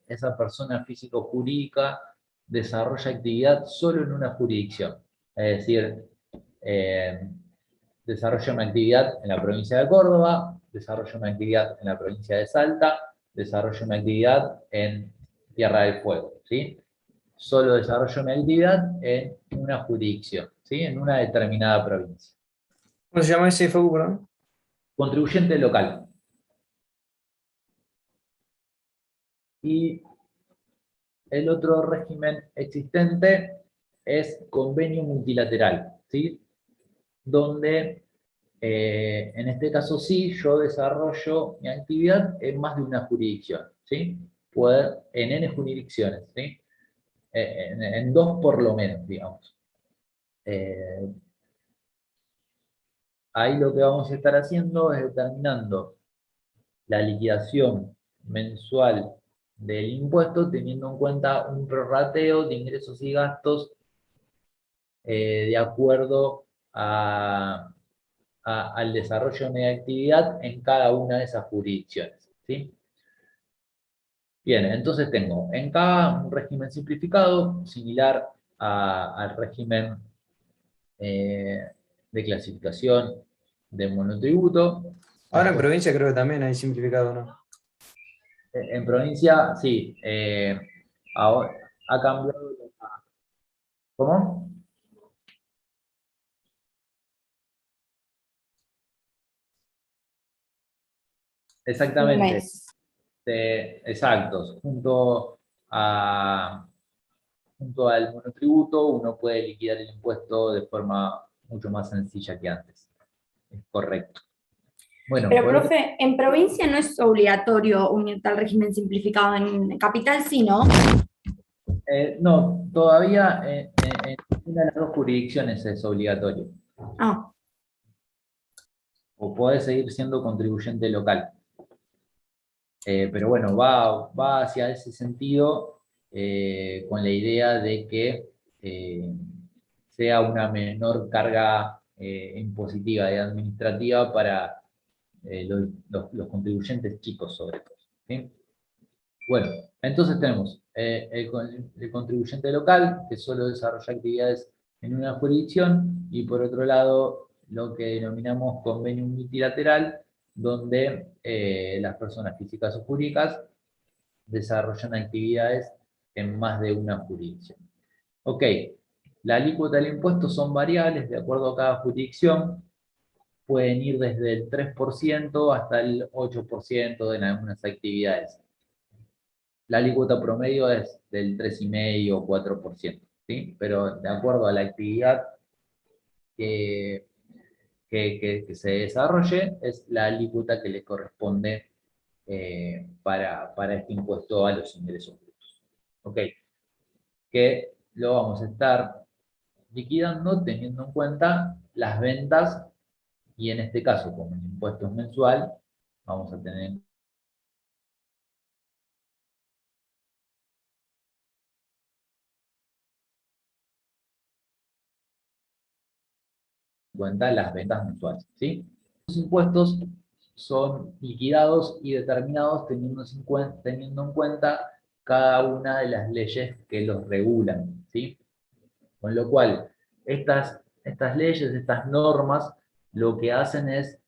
esa persona físico-jurídica desarrolla actividad solo en una jurisdicción. Es decir, desarrolla una actividad en la provincia de Córdoba, desarrolla una actividad en la provincia de Salta, desarrolla una actividad en Tierra del Fuego, ¿sí? Solo desarrolla una actividad en una jurisdicción, ¿sí? En una determinada provincia. ¿Cómo se llama ese FOU, perdón? Contribuyente local. Y el otro régimen existente es convenio multilateral, ¿sí? Donde, en este caso sí, yo desarrollo mi actividad en más de una jurisdicción, ¿sí? En N jurisdicciones, ¿sí? En dos por lo menos, digamos. Ahí lo que vamos a estar haciendo es determinando la liquidación mensual del impuesto, teniendo en cuenta un prorrateo de ingresos y gastos de acuerdo al desarrollo de mi actividad en cada una de esas jurisdicciones, ¿sí? Bien, entonces tengo en cada un régimen simplificado, similar al régimen de clasificación de monotributo. Ahora en provincia creo que también hay simplificado, ¿no? En provincia, sí. Ahora ha cambiado. ¿Cómo? Exactamente. Exactos. Junto al monotributo, uno puede liquidar el impuesto de forma mucho más sencilla que antes. Es correcto. Bueno, Pero, profe, en provincia no es obligatorio unirte al régimen simplificado, en capital sí, ¿no? no, todavía en una de las dos jurisdicciones es obligatorio. Ah. O podés seguir siendo contribuyente local. Pero bueno, va hacia ese sentido con la idea de que sea una menor carga impositiva y administrativa para los contribuyentes chicos, sobre todo, ¿sí? Bueno, entonces tenemos el contribuyente local, que solo desarrolla actividades en una jurisdicción, y por otro lado, lo que denominamos convenio multilateral, donde las personas físicas o jurídicas desarrollan actividades en más de una jurisdicción. Ok, la alícuota del impuesto son variables de acuerdo a cada jurisdicción, pueden ir desde el 3% hasta el 8% en algunas actividades. La alícuota promedio es del 3,5 o 4%, ¿sí? Pero de acuerdo a la actividad que se desarrolle es la alícuota que le corresponde para este impuesto a los ingresos brutos. ¿Ok? Que lo vamos a estar liquidando teniendo en cuenta las ventas, y en este caso, como el impuesto es mensual, vamos a tener en cuenta las ventas mensuales, ¿sí? Los impuestos son liquidados y determinados teniendo en cuenta cada una de las leyes que los regulan, ¿sí? Con lo cual, estas leyes, estas normas, lo que hacen es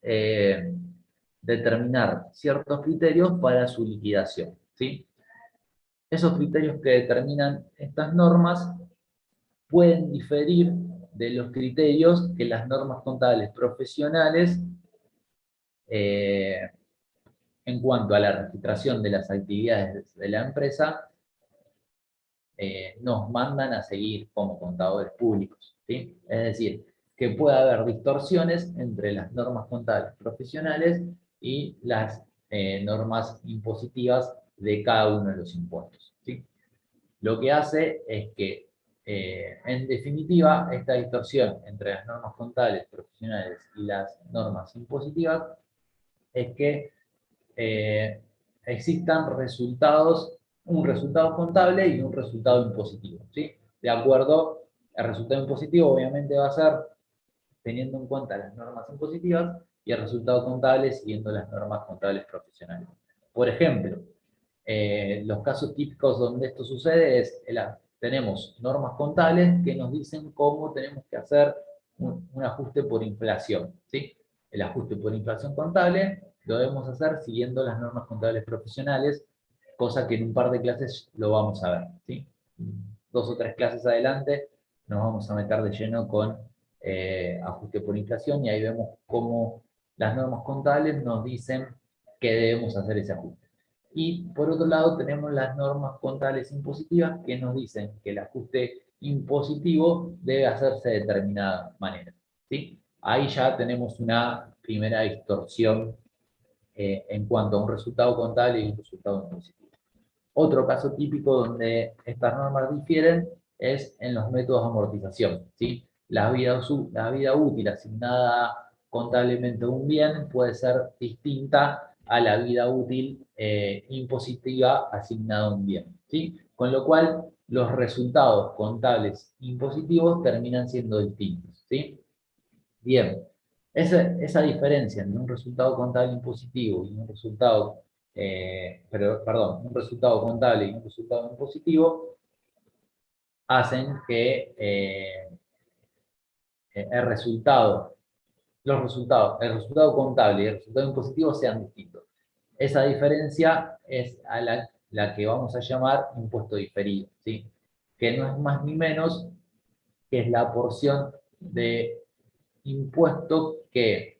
determinar ciertos criterios para su liquidación, ¿sí? Esos criterios que determinan estas normas pueden diferir de los criterios que las normas contables profesionales en cuanto a la registración de las actividades de la empresa nos mandan a seguir como contadores públicos, ¿sí? Es decir, que puede haber distorsiones entre las normas contables profesionales y las normas impositivas de cada uno de los impuestos, ¿sí? Lo que hace es que, en definitiva, esta distorsión entre las normas contables profesionales y las normas impositivas es que existan resultados, un resultado contable y un resultado impositivo, ¿sí? De acuerdo, el resultado impositivo obviamente va a ser teniendo en cuenta las normas impositivas y el resultado contable siguiendo las normas contables profesionales. Por ejemplo, los casos típicos donde esto sucede es, tenemos normas contables que nos dicen cómo tenemos que hacer un ajuste por inflación, ¿sí? El ajuste por inflación contable lo debemos hacer siguiendo las normas contables profesionales, cosa que en un par de clases lo vamos a ver, ¿sí? 2 o 3 clases adelante nos vamos a meter de lleno con ajuste por inflación, y ahí vemos cómo las normas contables nos dicen que debemos hacer ese ajuste. Y por otro lado tenemos las normas contables impositivas que nos dicen que el ajuste impositivo debe hacerse de determinada manera, ¿sí? Ahí ya tenemos una primera distorsión en cuanto a un resultado contable y un resultado impositivo. Otro caso típico donde estas normas difieren es en los métodos de amortización, ¿sí? La vida útil asignada contablemente a un bien puede ser distinta a la vida útil impositiva asignada a un bien, ¿sí? Con lo cual, los resultados contables impositivos terminan siendo distintos, ¿sí? Bien, esa diferencia entre un resultado contable impositivo y un resultado, un resultado contable y un resultado impositivo hacen que el resultado contable y el resultado impositivo sean distintos. Esa diferencia es a la que vamos a llamar impuesto diferido, ¿sí? Que no es más ni menos que es la porción de impuesto que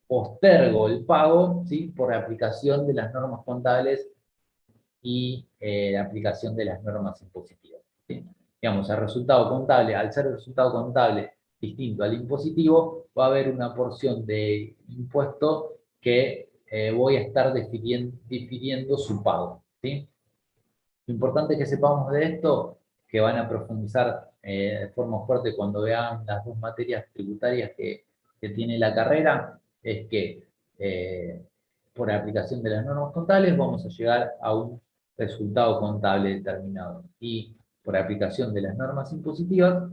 postergo el pago, ¿sí? Por la aplicación de las normas contables y la aplicación de las normas impositivas, ¿sí? Digamos, el resultado contable, al ser el resultado contable distinto al impositivo, va a haber una porción de impuesto que voy a estar difiriendo su pago, ¿sí? Lo importante que sepamos de esto, que van a profundizar de forma fuerte cuando vean las 2 materias tributarias que tiene la carrera, es que por la aplicación de las normas contables vamos a llegar a un resultado contable determinado. Y por aplicación de las normas impositivas,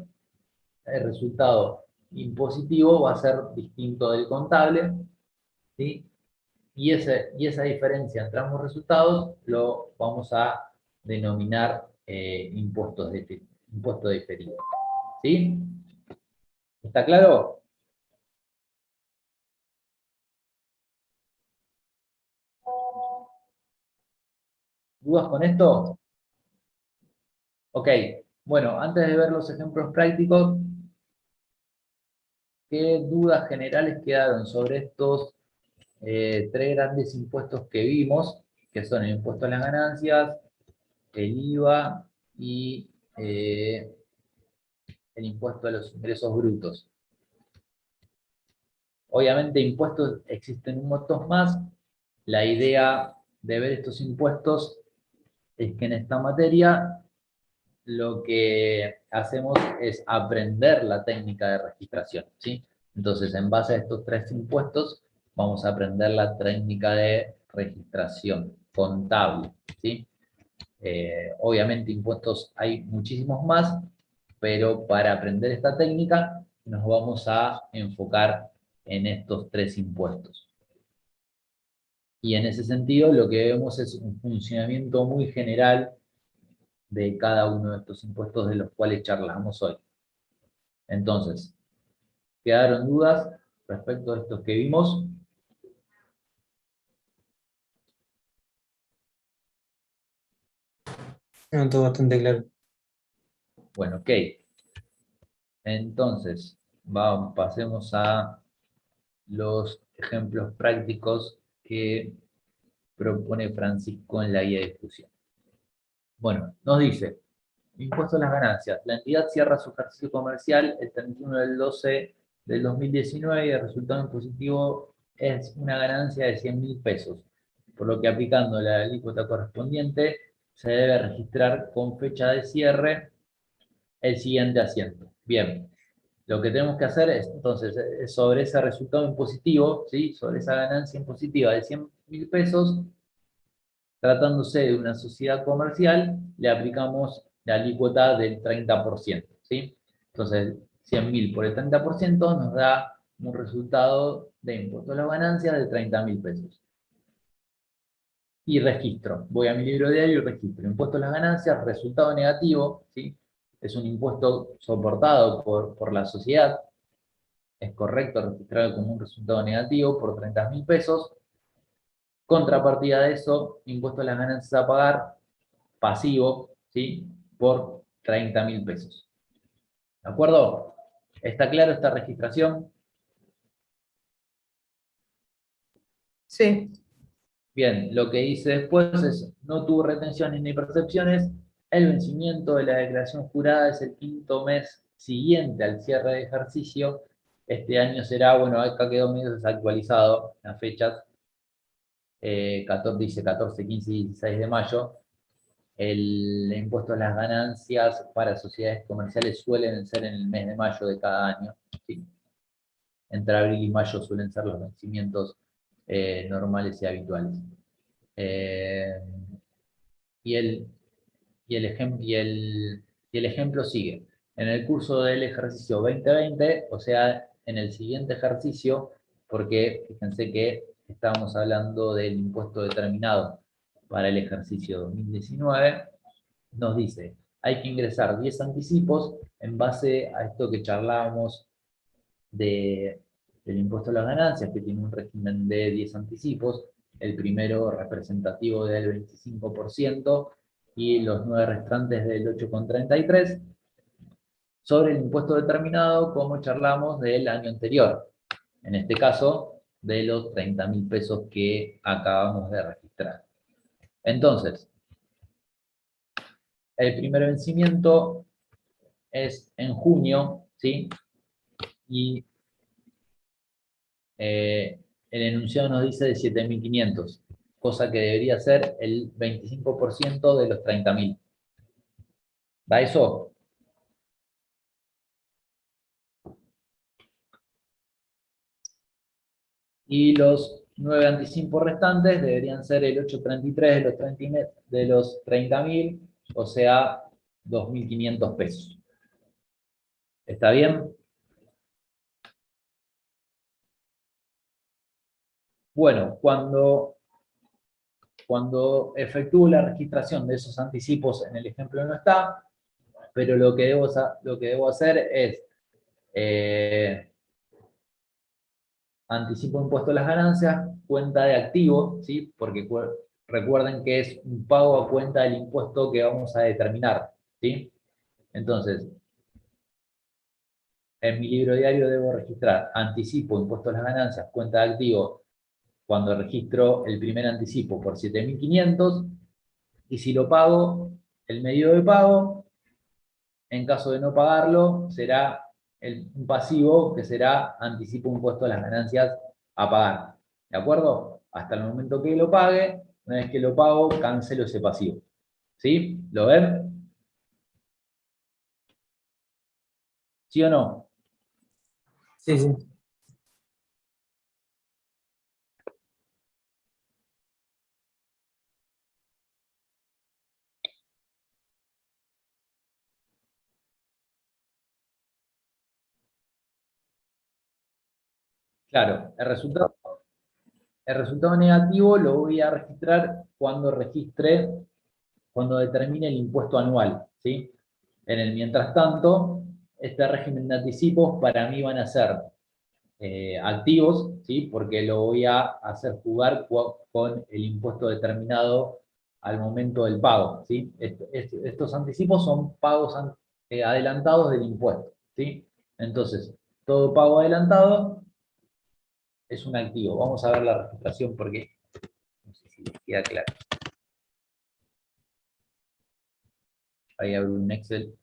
el resultado impositivo va a ser distinto del contable, ¿sí? Y esa diferencia entre ambos resultados lo vamos a denominar impuesto diferido. ¿Sí? ¿Está claro? ¿Dudas con esto? Ok. Bueno, antes de ver los ejemplos prácticos, ¿qué dudas generales quedaron sobre estos 3 grandes impuestos que vimos, que son el impuesto a las ganancias, el IVA y el impuesto a los ingresos brutos. Obviamente impuestos existen un montón más. La idea de ver estos impuestos es que en esta materia lo que hacemos es aprender la técnica de registración, ¿sí? Entonces, en base a estos 3 impuestos, vamos a aprender la técnica de registración contable, ¿sí? Obviamente impuestos hay muchísimos más, pero para aprender esta técnica nos vamos a enfocar en estos 3 impuestos. Y en ese sentido lo que vemos es un funcionamiento muy general de cada uno de estos impuestos de los cuales charlamos hoy. Entonces, ¿quedaron dudas respecto a estos que vimos? No, todo bastante claro. Bueno, ok. Entonces, pasemos a los ejemplos prácticos que propone Francisco en la guía de discusión. Bueno, nos dice, impuesto a las ganancias. La entidad cierra su ejercicio comercial el 31 del 12 del 2019 y el resultado impositivo es una ganancia de 100.000 pesos, por lo que aplicando la alícuota correspondiente se debe registrar con fecha de cierre el siguiente asiento. Bien, lo que tenemos que hacer es, entonces, sobre ese resultado impositivo, ¿sí? Sobre esa ganancia impositiva de 100.000 pesos, tratándose de una sociedad comercial, le aplicamos la alícuota del 30%, ¿sí? Entonces, 100.000 por el 30% nos da un resultado de impuesto a las ganancias de 30.000 pesos. Y registro. Voy a mi libro diario y registro. Impuesto a las ganancias, resultado negativo, ¿sí? Es un impuesto soportado por la sociedad. Es correcto registrarlo como un resultado negativo por 30.000 pesos. Contrapartida de eso, impuesto a las ganancias a pagar, pasivo, ¿sí? Por 30.000 pesos. ¿De acuerdo? ¿Está claro esta registración? Sí. Bien, lo que hice después es, no tuvo retenciones ni percepciones, el vencimiento de la declaración jurada es el 5º mes siguiente al cierre de ejercicio. Este año será, bueno, acá quedó medio desactualizado las fechas, 14, 15 y 16 de mayo. El impuesto a las ganancias para sociedades comerciales suelen ser en el mes de mayo de cada año, ¿sí? Entre abril y mayo suelen ser los vencimientos normales y habituales. Y el ejemplo sigue. En el curso del ejercicio 2020, o sea, en el siguiente ejercicio, porque fíjense que estábamos hablando del impuesto determinado para el ejercicio 2019, nos dice, hay que ingresar 10 anticipos en base a esto que charlábamos del impuesto a las ganancias, que tiene un régimen de 10 anticipos, el primero representativo del 25% y los 9 restantes del 8,33%, sobre el impuesto determinado, como charlamos del año anterior, en este caso, de los 30.000 pesos que acabamos de registrar. Entonces, el primer vencimiento es en junio, ¿sí? Y el enunciado nos dice de 7.500, cosa que debería ser el 25% de los 30.000. ¿Da eso? Y los 9 anticipos restantes deberían ser el 8,33 de los 30.000, o sea, 2.500 pesos. ¿Está bien? Bueno, cuando efectúo la registración de esos anticipos, en el ejemplo no está, pero lo que debo hacer es anticipo impuesto a las ganancias, cuenta de activo, ¿sí? Porque recuerden que es un pago a cuenta del impuesto que vamos a determinar, ¿sí? Entonces, en mi libro diario debo registrar anticipo impuesto a las ganancias, cuenta de activo, cuando registro el primer anticipo por 7.500, y si lo pago, el medio de pago, En caso de no pagarlo, será un pasivo que será anticipo impuesto a las ganancias a pagar. ¿De acuerdo? Hasta el momento que lo pague, una vez que lo pago, cancelo ese pasivo. ¿Sí? ¿Lo ven? ¿Sí o no? Sí, sí. Claro, el resultado negativo lo voy a registrar cuando determine el impuesto anual, ¿sí? En el mientras tanto, este régimen de anticipos para mí van a ser activos, ¿sí? Porque lo voy a hacer jugar con el impuesto determinado al momento del pago, ¿sí? Estos anticipos son pagos adelantados del impuesto, ¿sí? Entonces, todo pago adelantado es un activo. Vamos a ver la registración porque no sé si les queda claro. Ahí abro un Excel.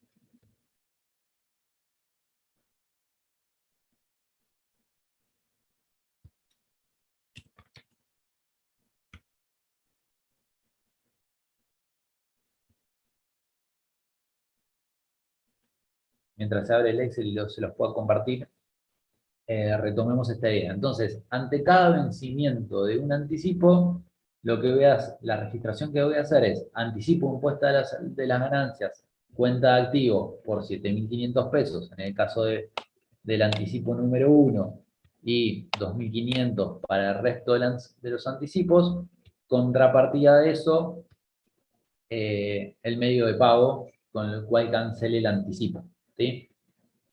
Mientras se abre el Excel y se los puedo compartir, retomemos esta idea. Entonces, ante cada vencimiento de un anticipo, la registración que voy a hacer es anticipo impuesta de las ganancias, cuenta de activo por 7.500 pesos, en el caso del anticipo número 1, y 2.500 para el resto de los anticipos. Contrapartida de eso, el medio de pago con el cual cancele el anticipo, ¿sí?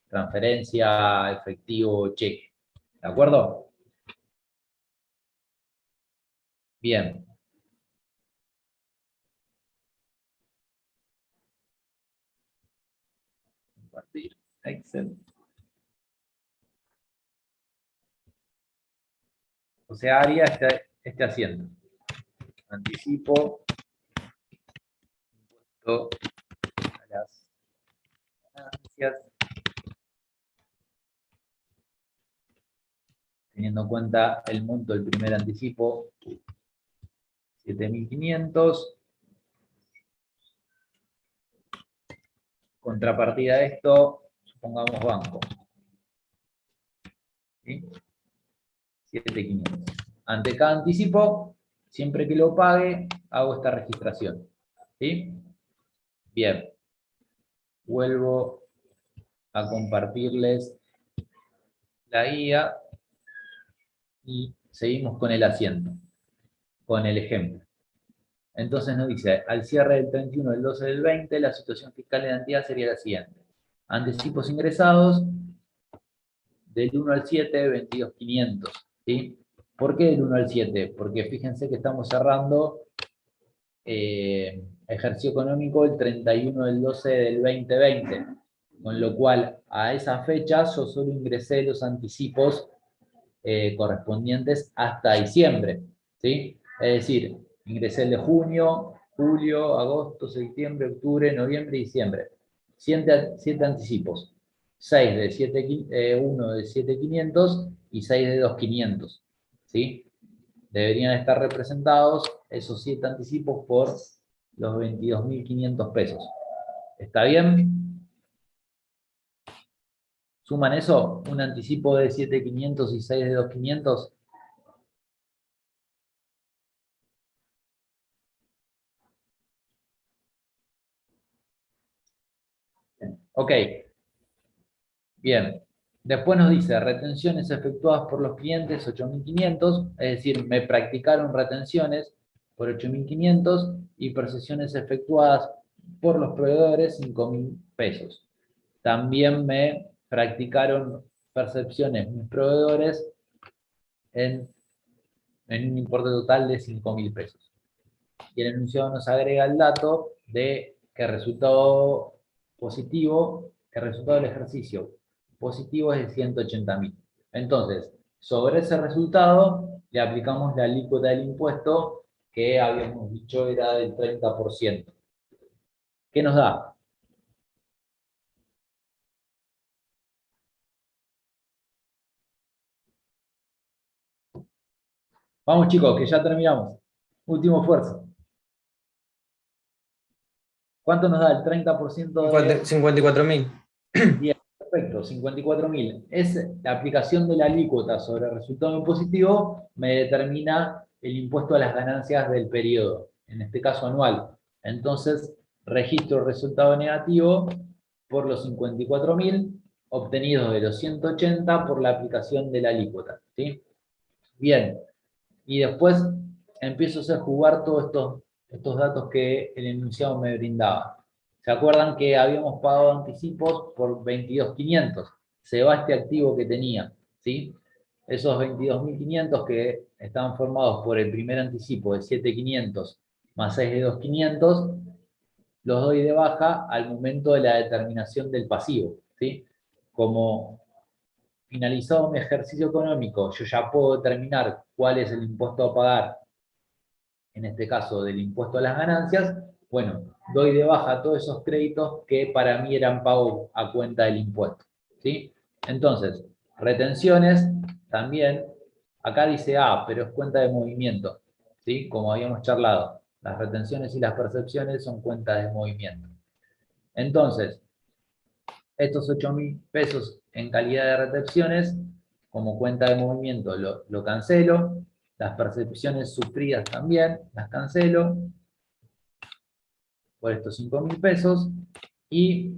Transferencia, efectivo, cheque. ¿De acuerdo? Bien. Compartir Excel. O sea, haría este asiento. Anticipo impuesto a las ganancias, teniendo en cuenta el monto del primer anticipo, 7.500. Contrapartida de esto, supongamos banco. ¿Sí? 7.500. Ante cada anticipo, siempre que lo pague, hago esta registración. ¿Sí? Bien. Vuelvo a compartirles la guía y seguimos con el asiento, con el ejemplo. Entonces nos dice, al cierre del 31 del 12 del 20, la situación fiscal de la entidad sería la siguiente. Anticipos ingresados del 1 al 7, 22.500. ¿Sí? ¿Por qué del 1 al 7? Porque fíjense que estamos cerrando ejercicio económico el 31 del 12 del 2020. Con lo cual, a esa fecha yo solo ingresé los anticipos correspondientes hasta diciembre. ¿Sí? Es decir, ingresé el de junio, julio, agosto, septiembre, octubre, noviembre y diciembre. 7 anticipos. 6 de 7, 1 de 7.500 y 6 de 2.500. ¿Sí? Deberían estar representados esos 7 anticipos por los 22.500 pesos. ¿Está bien? ¿Suman eso? ¿Un anticipo de 7.500 y 6 de 2.500? Ok. Bien. Después nos dice, retenciones efectuadas por los clientes, 8.500, es decir, me practicaron retenciones por 8.500 y percepciones efectuadas por los proveedores, 5.000 pesos. También me practicaron percepciones mis proveedores en un importe total de 5.000 pesos. Y el enunciado nos agrega el dato de que el resultado del ejercicio positivo es de 180.000. Entonces, sobre ese resultado, le aplicamos la alícuota del impuesto que habíamos dicho era del 30%. ¿Qué nos da? Vamos chicos, que ya terminamos. Último esfuerzo. ¿Cuánto nos da el 30% de...? 54.000. Bien, perfecto, 54.000. Es la aplicación de la alícuota sobre el resultado impositivo, me determina el impuesto a las ganancias del periodo, en este caso anual. Entonces, registro el resultado negativo por los 54.000 obtenidos de los 180 por la aplicación de la alícuota, ¿sí? Bien, y después empiezo a hacer jugar todos estos datos que el enunciado me brindaba. ¿Se acuerdan que habíamos pagado anticipos por 22.500? Se va este activo que tenía, ¿sí? Esos 22.500 que estaban formados por el primer anticipo de 7.500 más 6 de 2.500, los doy de baja al momento de la determinación del pasivo, ¿sí? Como finalizado mi ejercicio económico, yo ya puedo determinar cuál es el impuesto a pagar, en este caso del impuesto a las ganancias. Bueno, doy de baja todos esos créditos que para mí eran pago a cuenta del impuesto, ¿sí? Entonces, retenciones también, acá dice pero es cuenta de movimiento, ¿sí? Como habíamos charlado, las retenciones y las percepciones son cuentas de movimiento. Entonces, estos 8.000 pesos en calidad de retenciones, como cuenta de movimiento, lo cancelo. Las percepciones sufridas también, las cancelo por estos 5.000 pesos. Y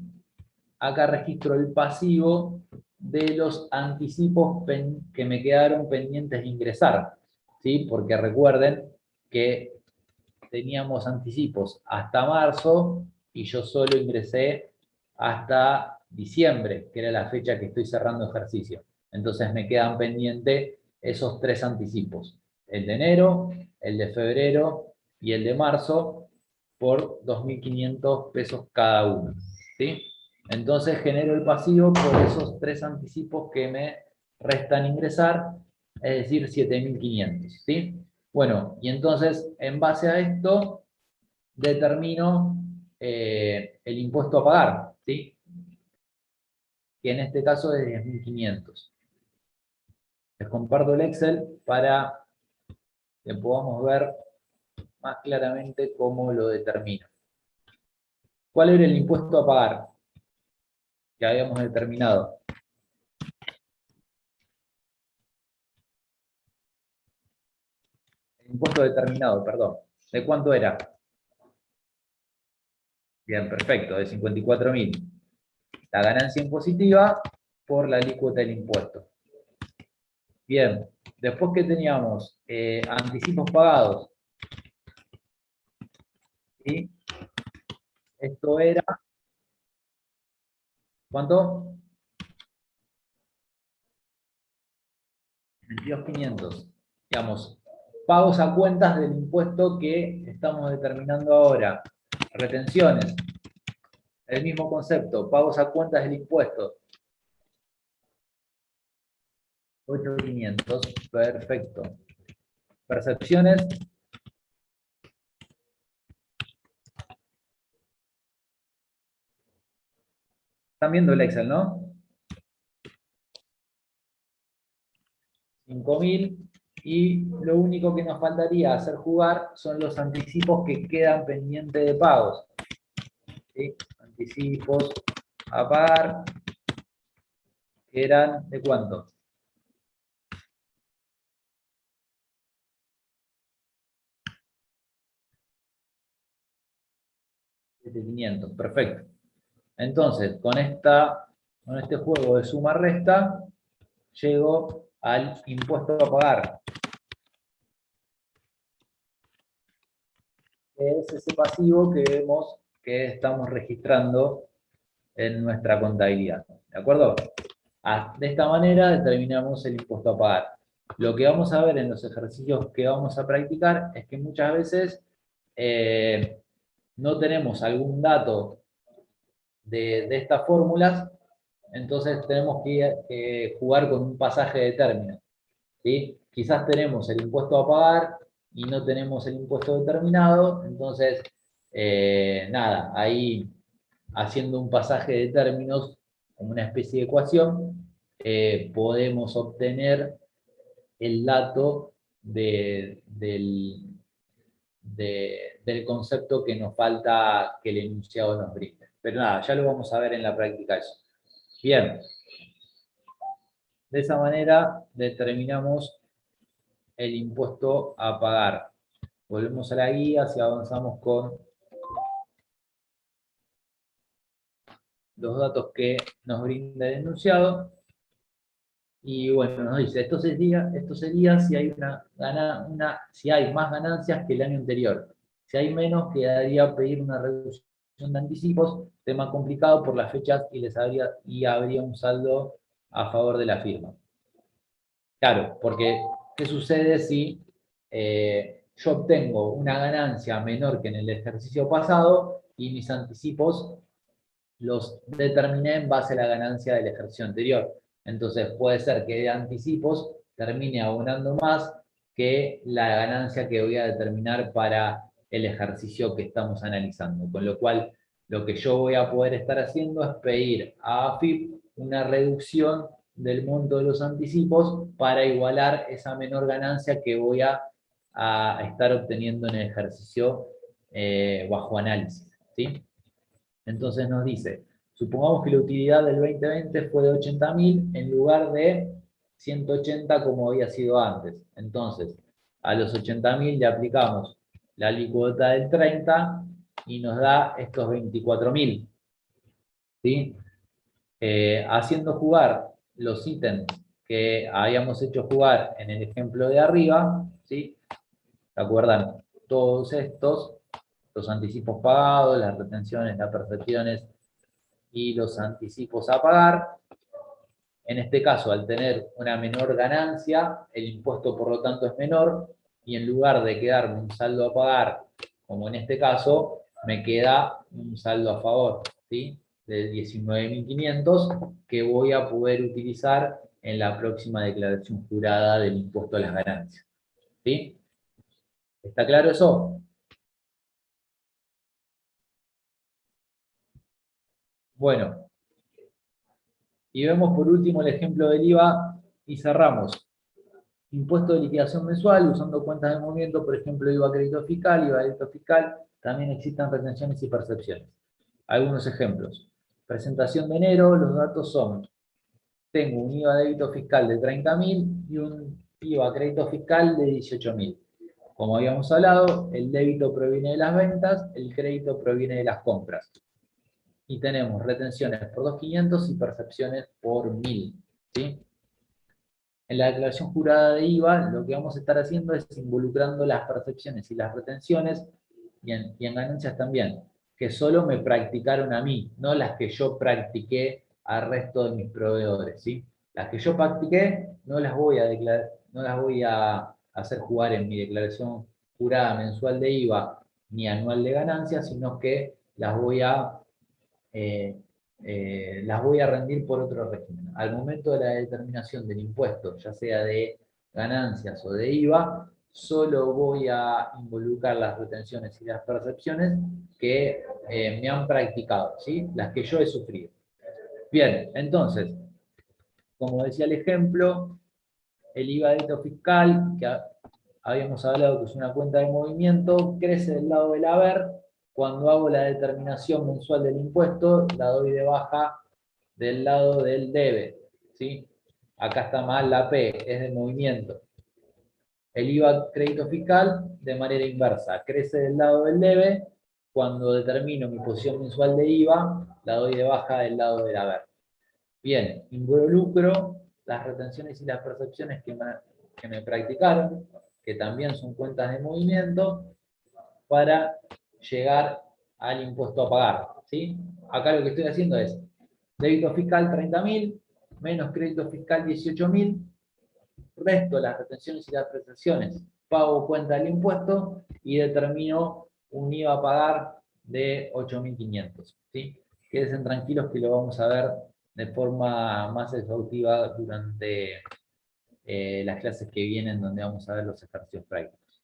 acá registro el pasivo de los anticipos que me quedaron pendientes de ingresar, ¿sí? Porque recuerden que teníamos anticipos hasta marzo y yo solo ingresé hasta diciembre, que era la fecha que estoy cerrando ejercicio. Entonces me quedan pendientes esos 3 anticipos, el de enero, el de febrero y el de marzo, por 2.500 pesos cada uno, ¿sí? Entonces genero el pasivo por esos 3 anticipos que me restan ingresar, es decir, 7.500, ¿sí? Bueno, y entonces en base a esto determino el impuesto a pagar, ¿sí? Que en este caso es 10.500. Les comparto el Excel para que podamos ver más claramente cómo lo determino. ¿Cuál era el impuesto a pagar que habíamos determinado? El impuesto determinado, perdón. ¿De cuánto era? Bien, perfecto, de 54.000. La ganancia impositiva por la alícuota del impuesto. Bien, después que teníamos anticipos pagados, ¿sí? Esto era, ¿cuánto? 22.500. Digamos, pagos a cuentas del impuesto que estamos determinando ahora. Retenciones, el mismo concepto, pagos a cuentas del impuesto. 8.500, perfecto. Percepciones. Están viendo el Excel, ¿no? 5.000. Y lo único que nos faltaría hacer jugar son los anticipos que quedan pendientes de pagos, ¿sí? Anticipos a pagar, que eran ¿de cuánto? De 500, perfecto. Entonces, con este juego de suma-resta, llego al impuesto a pagar, que es ese pasivo que vemos que estamos registrando en nuestra contabilidad. ¿De acuerdo? De esta manera determinamos el impuesto a pagar. Lo que vamos a ver en los ejercicios que vamos a practicar es que muchas veces no tenemos algún dato de estas fórmulas, entonces tenemos que jugar con un pasaje de términos, ¿sí? Quizás tenemos el impuesto a pagar y no tenemos el impuesto determinado, entonces, nada, ahí haciendo un pasaje de términos, como una especie de ecuación, podemos obtener el dato del concepto que nos falta que el enunciado nos brinde. Pero nada, ya lo vamos a ver en la práctica eso. Bien. De esa manera determinamos el impuesto a pagar. Volvemos a la guía, si avanzamos con los datos que nos brinda el enunciado. Y bueno, nos dice, esto sería si hay, si hay más ganancias que el año anterior. Si hay menos, quedaría pedir una reducción de anticipos, tema complicado por las fechas y habría un saldo a favor de la firma. Claro, porque ¿qué sucede si yo obtengo una ganancia menor que en el ejercicio pasado y mis anticipos los determiné en base a la ganancia del ejercicio anterior? Entonces puede ser que de anticipos termine abonando más que la ganancia que voy a determinar para el ejercicio que estamos analizando. Con lo cual, lo que yo voy a poder estar haciendo es pedir a AFIP una reducción del monto de los anticipos para igualar esa menor ganancia que voy a estar obteniendo en el ejercicio bajo análisis, ¿sí? Entonces nos dice, supongamos que la utilidad del 2020 fue de 80.000 en lugar de 180 como había sido antes. Entonces, a los 80.000 le aplicamos la alícuota del 30 y nos da estos 24.000. ¿Sí? Haciendo jugar los ítems que habíamos hecho jugar en el ejemplo de arriba, ¿sí? ¿Se acuerdan? Todos estos, los anticipos pagados, las retenciones, las percepciones y los anticipos a pagar. En este caso, al tener una menor ganancia, el impuesto por lo tanto es menor, y en lugar de quedarme un saldo a pagar, como en este caso, me queda un saldo a favor, ¿sí? De 19.500 que voy a poder utilizar en la próxima declaración jurada del impuesto a las ganancias. ¿Sí? ¿Está claro eso? Bueno, y vemos por último el ejemplo del IVA y cerramos. Impuesto de liquidación mensual usando cuentas de movimiento, por ejemplo, IVA crédito fiscal, IVA débito fiscal, también existen retenciones y percepciones. Algunos ejemplos. Presentación de enero, los datos son, tengo un IVA débito fiscal de 30.000 y un IVA crédito fiscal de 18.000. Como habíamos hablado, el débito proviene de las ventas, el crédito proviene de las compras. Y tenemos retenciones por 2.500 y percepciones por 1.000. ¿Sí? En la declaración jurada de IVA, lo que vamos a estar haciendo es involucrando las percepciones y las retenciones, y en ganancias también, que solo me practicaron a mí, no las que yo practiqué al resto de mis proveedores, ¿sí? Las que yo practiqué no las voy a declarar, no las voy a hacer jugar en mi declaración jurada mensual de IVA ni anual de ganancias, sino que las voy a rendir por otro régimen. Al momento de la determinación del impuesto, ya sea de ganancias o de IVA, solo voy a involucrar las retenciones y las percepciones que me han practicado, ¿sí? Las que yo he sufrido. Bien, entonces, como decía el ejemplo, el IVA débito fiscal, que habíamos hablado que es una cuenta de movimiento, crece del lado del haber. Cuando hago la determinación mensual del impuesto, la doy de baja del lado del debe, ¿sí? Acá está mal la P, es de movimiento. El IVA crédito fiscal, de manera inversa, crece del lado del debe. Cuando determino mi posición mensual de IVA, la doy de baja del lado del haber. Bien, involucro las retenciones y las percepciones que me practicaron, que también son cuentas de movimiento, para llegar al impuesto a pagar, ¿sí? Acá lo que estoy haciendo es débito fiscal 30.000, menos crédito fiscal 18.000, resto las retenciones y las prestaciones, pago cuenta del impuesto y determino un IVA a pagar de 8.500, ¿sí? Quédense tranquilos que lo vamos a ver de forma más exhaustiva durante las clases que vienen, donde vamos a ver los ejercicios prácticos.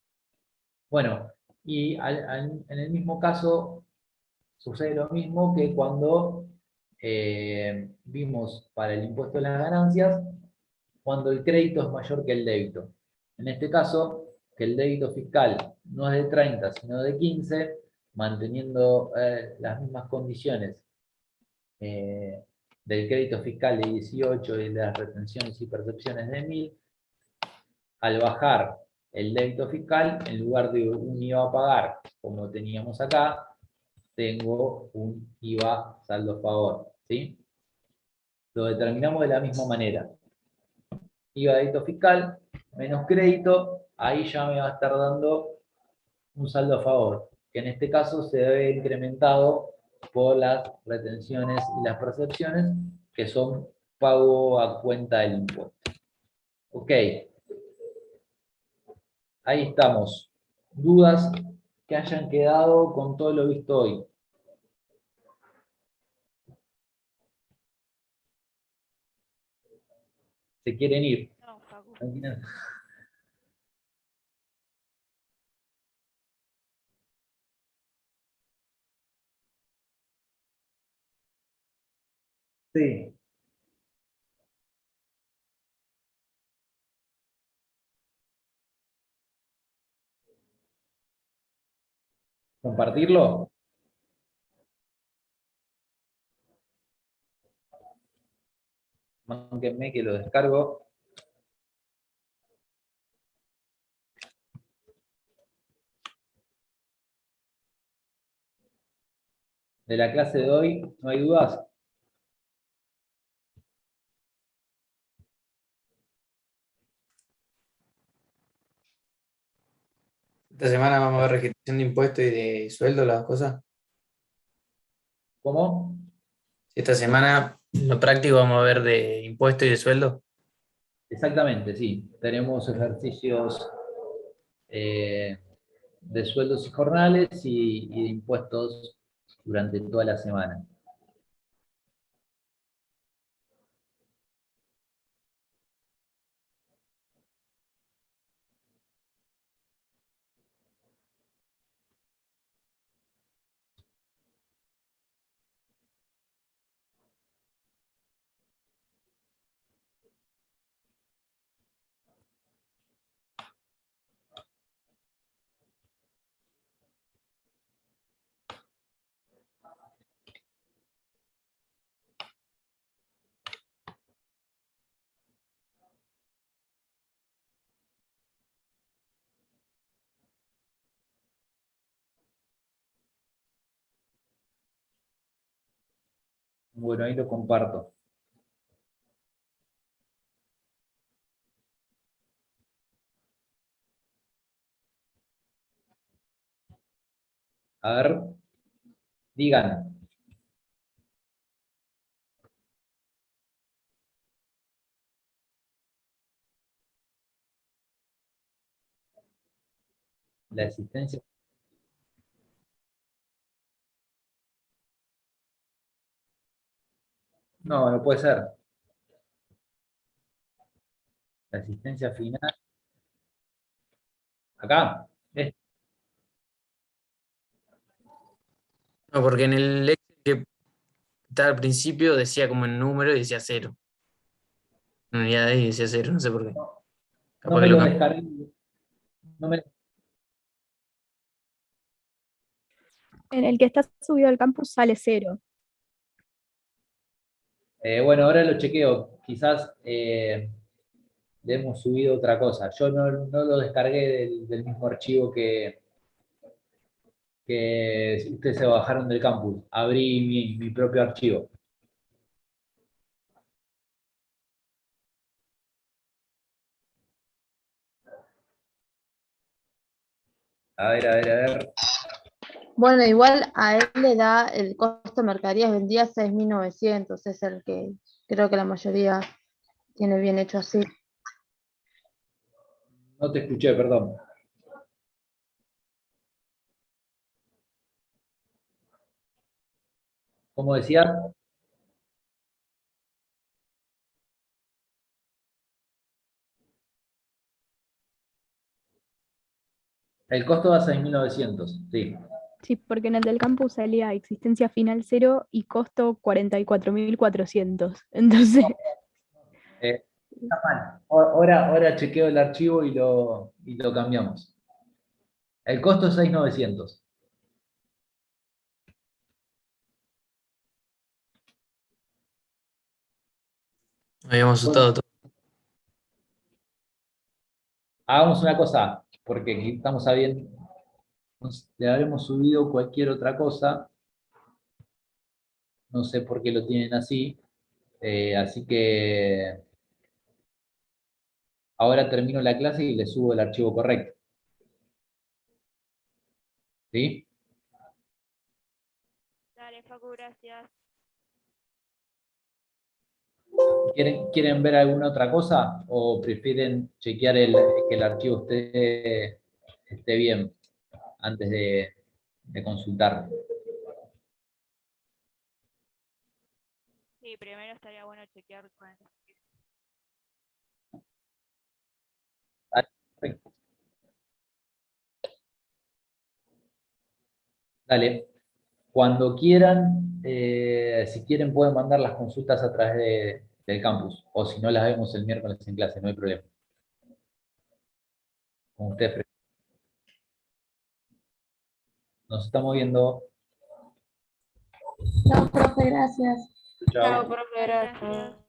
Bueno, y en el mismo caso sucede lo mismo que cuando vimos para el impuesto de las ganancias, cuando el crédito es mayor que el débito. En este caso, que el débito fiscal no es de 30, sino de 15, manteniendo las mismas condiciones del crédito fiscal de 18 y de las retenciones y percepciones de 1000, al bajar el débito fiscal, en lugar de un IVA a pagar, como teníamos acá, tengo un IVA saldo a favor, ¿sí? Lo determinamos de la misma manera. IVA débito fiscal menos crédito, ahí ya me va a estar dando un saldo a favor, que en este caso se ve incrementado por las retenciones y las percepciones, que son pago a cuenta del impuesto. Ok. Ahí estamos. ¿Dudas que hayan quedado con todo lo visto hoy? ¿Se quieren ir? No, Facu. Sí. ¿Compartirlo? Mándenme que lo descargo. De la clase de hoy, ¿no hay dudas? Esta semana vamos a ver registración de impuestos y de sueldo, las cosas. ¿Cómo? Esta semana, en lo práctico, vamos a ver de impuestos y de sueldo. Exactamente, sí. Tenemos ejercicios de sueldos y jornales y de impuestos durante toda la semana. Bueno, ahí lo comparto. A ver, digan. La existencia. No, no puede ser. La existencia final. Acá. No, porque en el Excel que estaba al principio decía como en número y decía 0. En unidad de ahí decía 0, no sé por qué. No Capaz me que lo lo cambié. descargué. No me- En el que está subido al campus sale 0. Bueno, ahora lo chequeo. Quizás le hemos subido otra cosa. Yo no lo descargué del mismo archivo que ustedes se bajaron del campus. Abrí mi propio archivo. A ver, a ver, a ver. Bueno, igual a él le da el costo de mercaderías vendidas 6.900, es el que creo que la mayoría tiene bien hecho así. No te escuché, perdón. ¿Cómo decías? El costo va a 6.900, sí. Sí, porque en el del campus salía existencia final 0 y costo 44.400. Entonces, Eh, Está mal. Ahora chequeo el archivo y lo cambiamos. El costo es 6.900. Habíamos asustado todo. Hagamos una cosa, porque aquí estamos sabiendo, le habremos subido cualquier otra cosa. No sé por qué lo tienen así. Así que ahora termino la clase y le subo el archivo correcto. ¿Sí? Dale, Facu, gracias. ¿Quieren ver alguna otra cosa o prefieren chequear que el archivo esté bien antes de consultar? Sí, primero estaría bueno chequear con el... Perfecto. Dale. Cuando quieran, si quieren pueden mandar las consultas a través del campus, o si no las vemos el miércoles en clase, no hay problema. Como ustedes prefieran. Nos estamos viendo. Chao, profe, gracias. Chao. Gracias.